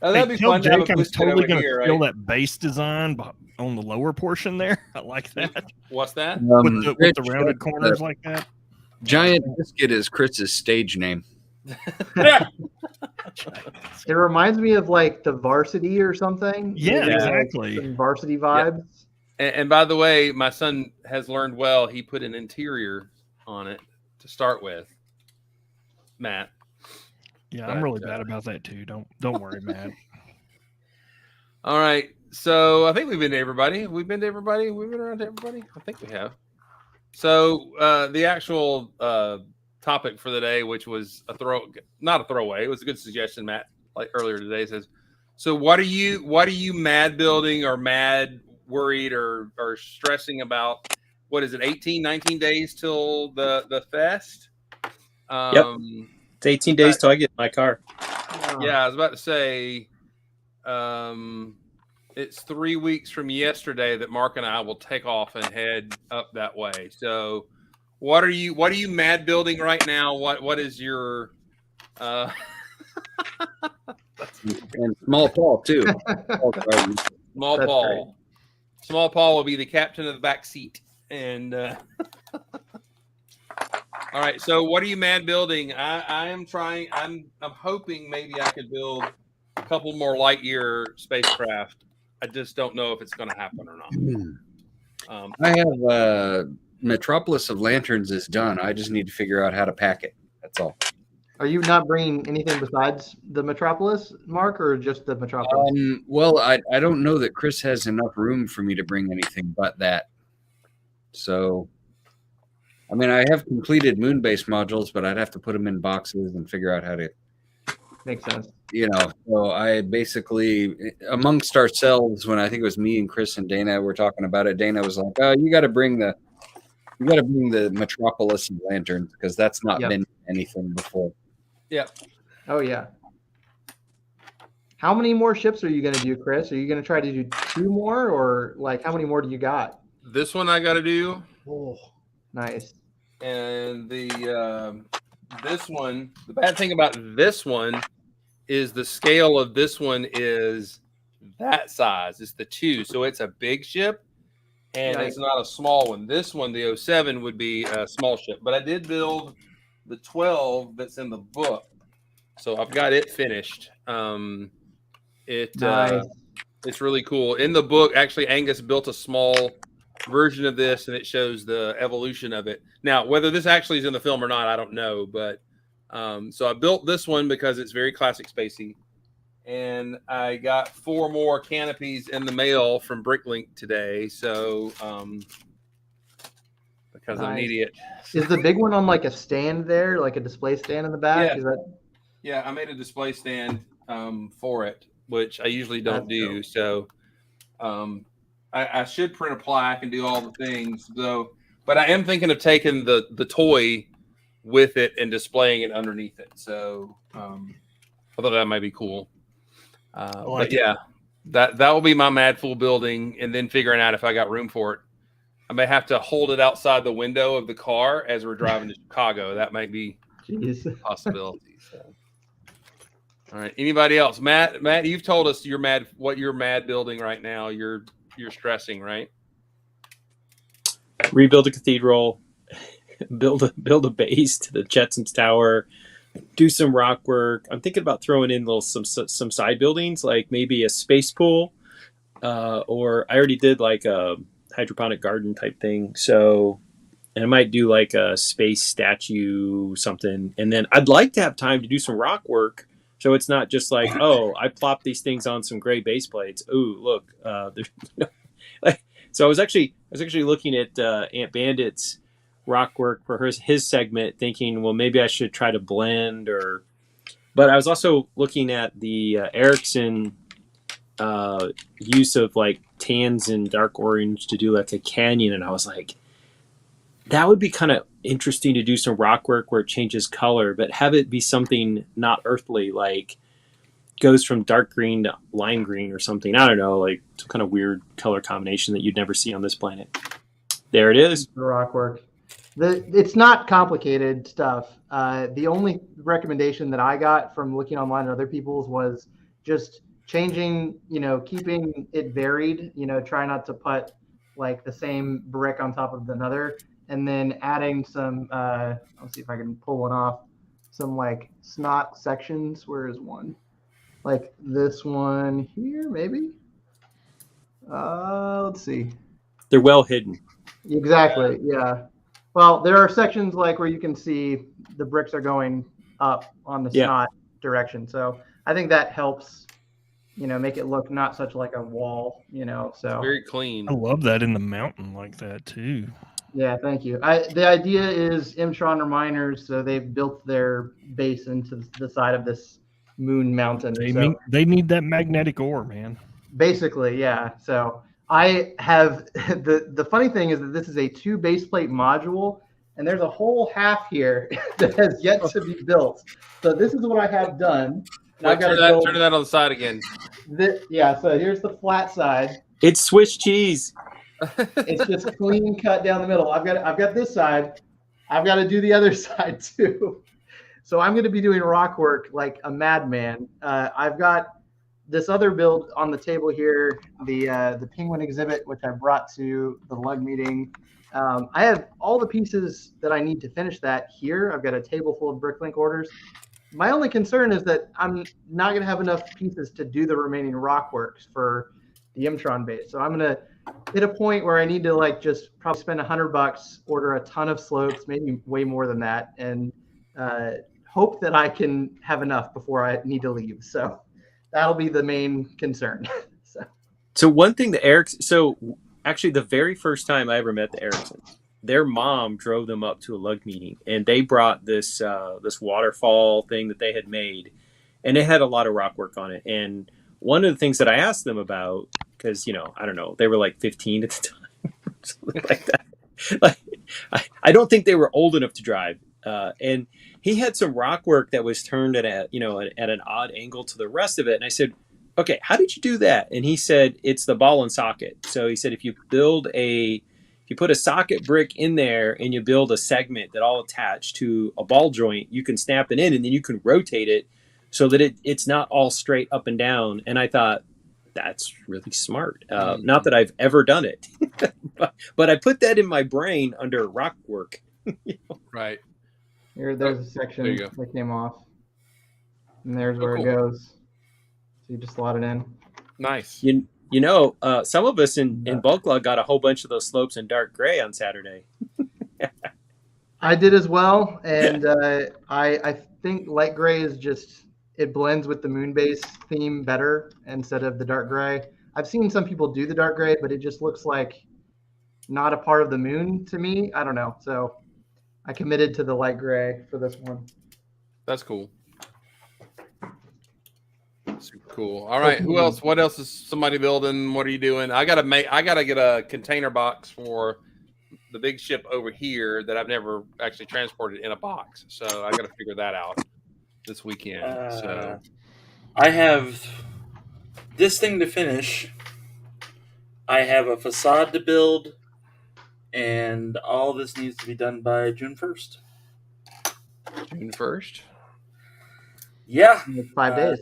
Oh, hey, that'd be tell fun to have Jake a I'm biscuit totally over gonna here, steal right? that base design on the lower portion there. I like that What's that? with the Rich, rounded corners like that. Giant Biscuit is Chris's stage name. It reminds me of like the varsity or something. Yeah, Maybe, like, exactly. some varsity vibes. And by the way, my son has learned well. He put an interior on it to start with. Matt. Yeah, I'm But, really bad about that too. Don't worry, man. All right. So I think we've been to everybody. We've been around to everybody. I think we have. So the actual topic for the day, which was not a throwaway. It was a good suggestion, Matt, like earlier today, says, so what are you mad building or mad worried or stressing about? What is it, 18, 19 days till the fest? It's 18 days till I get my car. Yeah, I was about to say, it's 3 weeks from yesterday that Mark and I will take off and head up that way. So, what are you mad building right now? What is your And Small Paul too. Small That's Paul? Small Paul will be the captain of the back seat. And all right, so what are you mad building? I am trying. I'm hoping maybe I could build a couple more Lightyear spacecraft. I just don't know if it's going to happen or not. I have Metropolis of Lanterns is done. I just need to figure out how to pack it. That's all. Are you not bringing anything besides the Metropolis, Mark, or just the Metropolis? Well, I don't know that Chris has enough room for me to bring anything but that. So, I mean, I have completed Moonbase modules, but I'd have to put them in boxes and figure out how to, Makes sense. So I basically, amongst ourselves, when I think it was me and Chris and Dana were talking about it, Dana was like, "Oh, you got to bring the Metropolis and Lanterns because that's not Yep. been anything before." Oh yeah. How many more ships are you going to do, Chris? Are you going to try to do 2 more, or like how many more do you got? This one I got to do. Oh, nice. And this one, the bad thing about this one is the scale of this one is that size. It's the 2, so it's a big ship, and it's not a small one. This one, the 07, would be a small ship. But I did build the 12 that's in the book, so I've got it finished. Nice. It's really cool. In the book, actually, Angus built a small version of this, and it shows the evolution of it. Now, whether this actually is in the film or not, I don't know. But so I built this one because it's very classic spacey. And I got 4 more canopies in the mail from Bricklink today. So because I'm an Nice. idiot. Is the big one on like a stand there, like a display stand in the back? Yeah. Is that Yeah, I made a display stand for it, which I usually don't That's do. So I should print a plaque and do all the things, though. But I am thinking of taking the toy with it and displaying it underneath it. So I thought that might be cool. like But yeah, that will be my Mad Fool building, and then figuring out if I got room for it. I may have to hold it outside the window of the car as we're driving to Chicago. That might be jeez? a possibility. So. All right. Anybody else? Matt, you've told us what you're mad building right now. You're stressing, right? Rebuild a cathedral, build a base to the Jetsons Tower, do some rock work. I'm thinking about throwing in some side buildings, like maybe a space pool, or I already did like a hydroponic garden type thing. So, and I might do like a space statue, something. And then I'd like to have time to do some rock work. So it's not just like, oh, I plop these things on some gray base plates. Ooh, look, there's so I was actually looking at Aunt Bandit's rock work for his segment, thinking, well, maybe I should try to blend but I was also looking at the Erickson use of like tans and dark orange to do like a canyon, and I was like, that would be kind of interesting to do some rock work where it changes color, but have it be something not earthly, like goes from dark green to lime green or something. I don't know, like some kind of weird color combination that you'd never see on this planet. There it is. The rock work. It's not complicated stuff. The only recommendation that I got from looking online at other people's was just changing, keeping it varied, try not to put like the same brick on top of another, and then adding some, let's see if I can pull one off, some like snot sections. Where is one? Like this one here, maybe? Let's see. They're well hidden. Exactly, yeah. Well, there are sections like where you can see the bricks are going up on the snot direction. So I think that helps, make it look not such like a wall, so. Very clean. I love that in the mountain like that too. Yeah, thank you. The idea is Imtron are miners, so they've built their base into the side of this moon mountain. They need that magnetic ore, man. Basically, yeah. So I have the funny thing is that this is a 2 base plate module, and there's a whole half here that has yet to be built. So this is what I have done. Turn that on the side again. So here's the flat side. It's Swiss cheese. It's just clean cut down the middle. I've got this side. I've got to do the other side too. So I'm going to be doing rock work like a madman. I've got this other build on the table here, the penguin exhibit, which I brought to the lug meeting. I have all the pieces that I need to finish that here. I've got a table full of Bricklink orders. My only concern is that I'm not going to have enough pieces to do the remaining rock works for the Imtron base. So I'm going to hit a point where I need to like just probably spend $100, order a ton of slopes, maybe way more than that, and hope that I can have enough before I need to leave. So that'll be the main concern. So one thing actually the very first time I ever met the Ericksons, their mom drove them up to a lug meeting, and they brought this waterfall thing that they had made, and it had a lot of rock work on it. And one of the things that I asked them about, because I don't know, they were like 15 at the time, something like that. Like, I don't think they were old enough to drive, and he had some rock work that was turned at an odd angle to the rest of it. And I said, okay, how did you do that? And he said, it's the ball and socket. So he said, if you put a socket brick in there and you build a segment that all attached to a ball joint, you can snap it in, and then you can rotate it so that it's not all straight up and down. And I thought, that's really smart. Not that I've ever done it, but I put that in my brain under rock work. Right. There's a section that came off, and there's where cool. it goes. you just slot it in. Nice. You know, some of us in Bulk Log got a whole bunch of those slopes in dark gray on Saturday. I did as well, and I think light gray is just it blends with the moon base theme better instead of the dark gray. I've seen some people do the dark gray, but it just looks like not a part of the moon to me. I don't know, so I committed to the light gray for this one. That's cool. Super cool. All right. Who else? What else is somebody building? What are you doing? I gotta get a container box for the big ship over here that I've never actually transported in a box. So I got to figure that out this weekend. So I have this thing to finish. I have a facade to build, and all this needs to be done by June 1st. June 1st. Yeah. 5 days.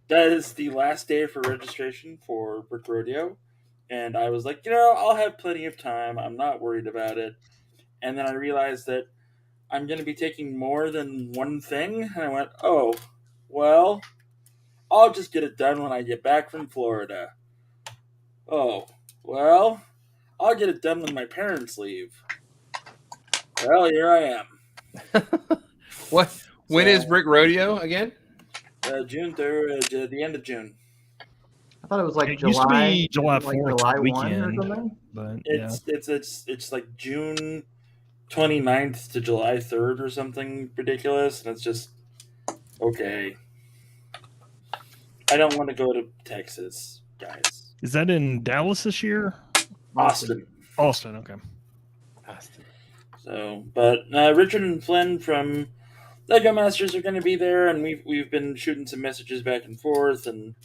That is the last day for registration for Brick Rodeo. And I was like, I'll have plenty of time. I'm not worried about it. And then I realized that I'm going to be taking more than one thing. And I went, oh, well, I'll just get it done when I get back from Florida. Oh, well, I'll get it done when my parents leave. Well, here I am. What? When is Brick Rodeo again? June 3rd, the end of June. I thought it was like It July. used to be July like 4th July 1 or weekend, something. but It's like June 29th to July 3rd or something ridiculous, and it's just okay. I don't want to go to Texas, guys. is that in Dallas this year? Austin. Austin, okay. Austin. So, but Richard and Flynn from Lego Masters are going to be there, and we've been shooting some messages back and forth, and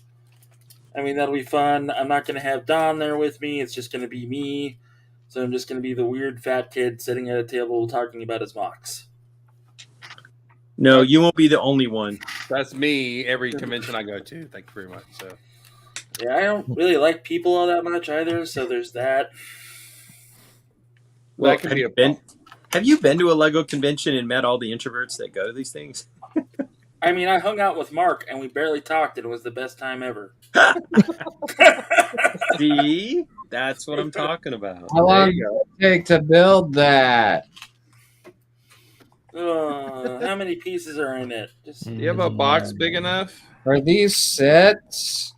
I mean that'll be fun. I'm not going to have Don there with me; it's just going to be me. So I'm just going to be the weird fat kid sitting at a table talking about his mocks. No, you won't be the only one. That's me every convention I go to. Thank you very much. So Yeah, I don't really like people all that much either, so there's that. Well, that could be a have you been to a Lego convention and met all the introverts that go to these things? I mean, I hung out with Mark, and we barely talked, and it was the best time ever. See? That's what I'm talking about. How long did it take to build that? How many pieces are in it? Just Do you have a box big enough? Are these sets?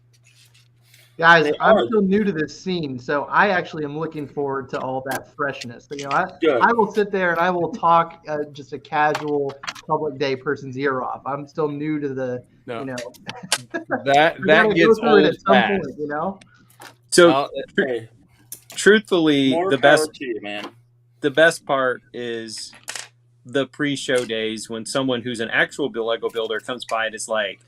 Guys, They I'm are. still new to this scene, so I actually am looking forward to all that freshness. You know, Good. I will sit there and I will talk just a casual public day person's ear off. I'm still new to the, No. you know, That we gotta go gets through it old at some fast. point, you know. So, Hey, truthfully, more the power best to you, man. the best part is the pre-show days when someone who's an actual Lego builder comes by and is like,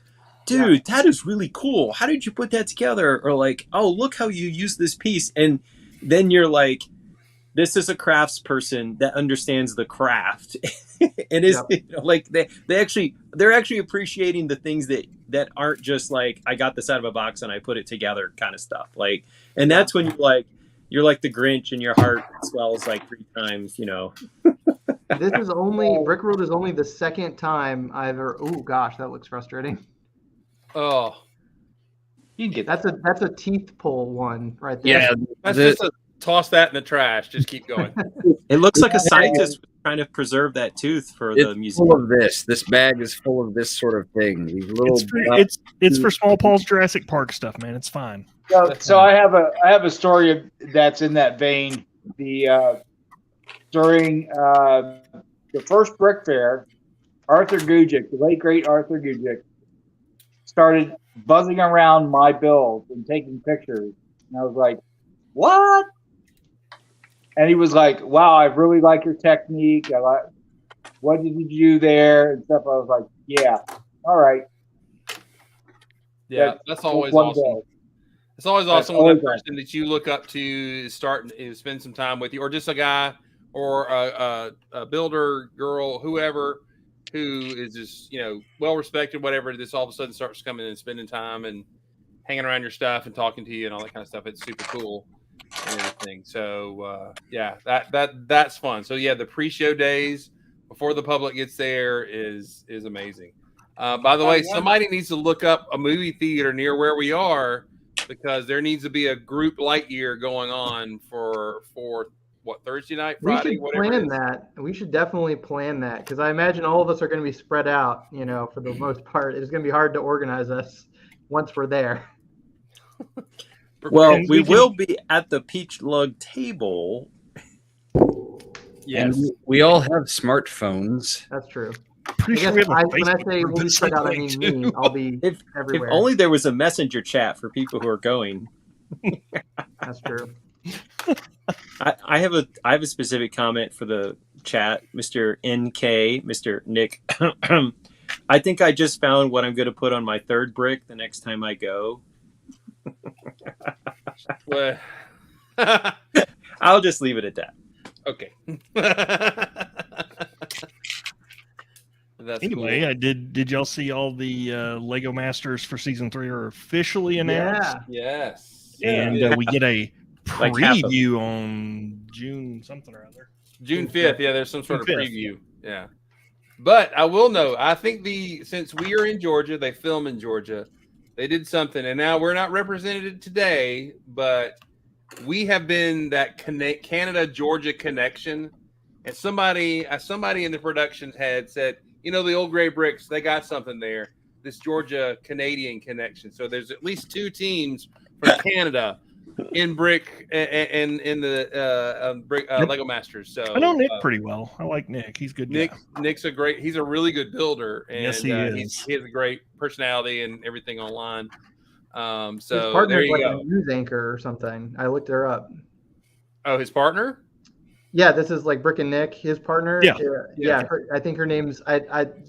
dude, that is really cool. How did you put that together? Or like, oh, look how you use this piece. And then you're like, this is a crafts person that understands the craft. And is like they're actually appreciating the things that aren't just like, I got this out of a box and I put it together kind of stuff. Like, and that's when you're like the Grinch and your heart swells like 3 times, you know. This is only Brick World is only the second time I've ever. Oh gosh, that looks frustrating. Oh, You can get That's a teeth pull one right there. Yeah, that's the- just a toss that in the trash. Just keep going. It looks like a scientist was trying to preserve that tooth for the it's museum. full of this. This bag is full of this sort of thing. These little. It's for Small Paul's Jurassic Park stuff, man. It's fine. So I have a story that's in that vein. During the first brick fair, Arthur Gujic, the late great Arthur Gujic, started buzzing around my build and taking pictures, and I was like, "What?" And he was like, "Wow, I really like your technique. I like what did you do there and stuff." I was like, "Yeah, all right." Yeah, that's always one awesome. day. It's always That's awesome when that always person that you look up to is starting to spend some time with you, or just a guy or a builder girl, whoever, who is just, well respected, whatever. This all of a sudden starts coming and spending time and hanging around your stuff and talking to you and all that kind of stuff. It's super cool and everything. So yeah, that's fun. So yeah, the pre-show days before the public gets there is amazing. By the way, somebody needs to look up a movie theater near where we are because there needs to be a group Lightyear going on for what, Thursday night, We Friday, should whatever it plan is. that. We should definitely plan that because I imagine all of us are going to be spread out. For the most part, it's going to be hard to organize us once we're there. Well, And we we can- will be at the peach lug table. And we all have smartphones. That's true. Pretty I sure guess we have a when I Facebook say group we'll be that's spread out, I like mean too. me. I'll be If everywhere. only there was a messenger chat for people who are going. That's true. I have a specific comment for the chat, Mr. NK, Mr. Nick. I think I just found what I'm going to put on my third brick the next time I go. Well, I'll just leave it at that. okay. That's Anyway, cool. did y'all see all the Lego Masters for season 3 are officially announced? Yeah. Yes. And we get a Like half of preview on June something or other. June 5th. Yeah, there's some sort of June 5th. preview. Yeah. But I will know, I think since we are in Georgia, they film in Georgia. They did something, and now we're not represented today, but we have been that Canada-Georgia connection. And somebody in the production head said, the Old Gray Bricks, they got something there. This Georgia-Canadian connection. So there's at least 2 teams from Canada in brick and in the Lego Masters. So I know Nick pretty well. I like Nick. He's a good. Guy. Nick's he's a really good builder, and Yes, he is. he has a great personality and everything online. His So there partner's you like go. a news anchor or something. I looked her up. Oh, his partner? Yeah, this is like Brick and Nick, his partner. Yeah. Yeah. I think her name's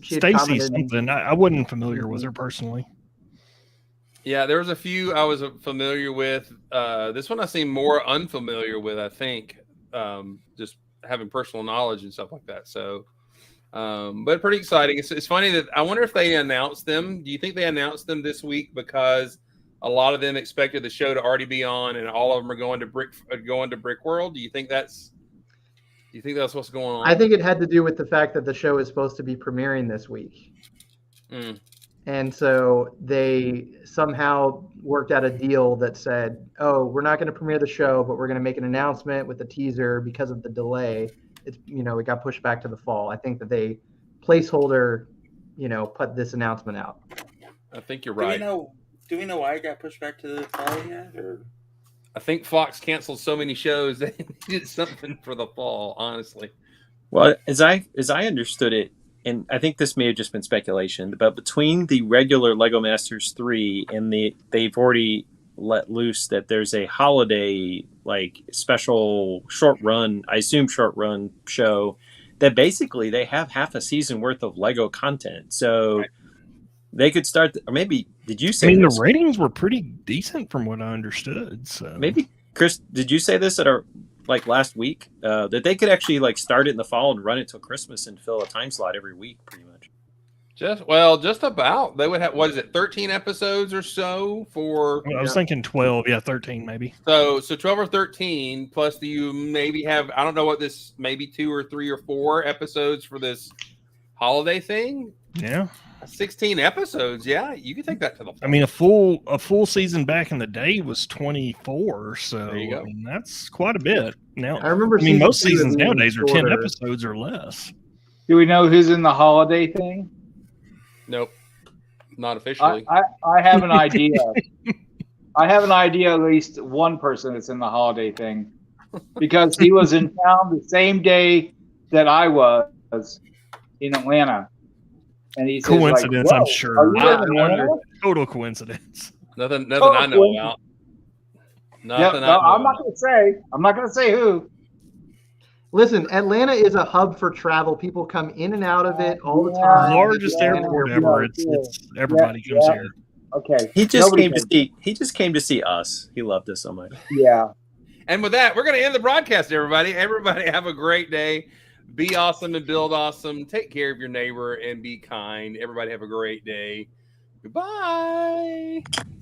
she had Stacy commented- something. I wasn't familiar with her personally. Yeah, there was a few I was familiar with. This one I seem more unfamiliar with, I think, just having personal knowledge and stuff like that. So, but pretty exciting. It's funny that I wonder if they announced them. Do you think they announced them this week because a lot of them expected the show to already be on, and all of them are going to Brick World? Do you think that's what's going on? I think it had to do with the fact that the show is supposed to be premiering this week. Mm. And so they somehow worked out a deal that said, oh, we're not going to premiere the show, but we're going to make an announcement with a teaser because of the delay. It's, it got pushed back to the fall. I think that they placeholder, put this announcement out. I think you're right. Do we know why it got pushed back to the fall yet? Or? I think Fox canceled so many shows they needed something for the fall, honestly. Well, as I understood it, and I think this may have just been speculation, but between the regular Lego Masters 3 and they've already let loose that there's a holiday special short run show that basically they have half a season worth of Lego content. So they could start, or maybe did you say? I mean, this? the ratings were pretty decent from what I understood. So Maybe Chris, did you say this at our last week that they could actually start it in the fall and run it till Christmas and fill a time slot every week, pretty much? Just about. They would have, what is it, 13 episodes or so for? I was thinking 12, 13 maybe. So 12 or 13 plus you maybe have, I don't know what this, maybe 2 or 3 or 4 episodes for this holiday thing. Yeah, 16 episodes. Yeah, you can take that to the. I mean a full season back in the day was 24, so There you go. I mean, that's quite a bit. Now I remember. I mean, most season 2 seasons being nowadays are 10 shorter. episodes or less. Do we know who's in the holiday thing? Nope, not officially. I have an idea. I have an idea. At least one person that's in the holiday thing, because he was in town the same day that I was in Atlanta, and he says, Coincidence, like, I'm "Whoa, sure. are you in I Atlanta?" wonder. Total coincidence. Nothing I know about. Yeah, no, I'm not going to say. I'm not going to say who. Listen, Atlanta is a hub for travel. People come in and out of it all the time. Largest yeah, airport yeah, ever. yeah. It's everybody comes Yeah. here. Okay, He just Nobody came to knows. see. He just came to see us. He loved us so much. Yeah. And with that, we're going to end the broadcast, everybody. Everybody have a great day. Be awesome and build awesome. Take care of your neighbor and be kind. Everybody have a great day. Goodbye.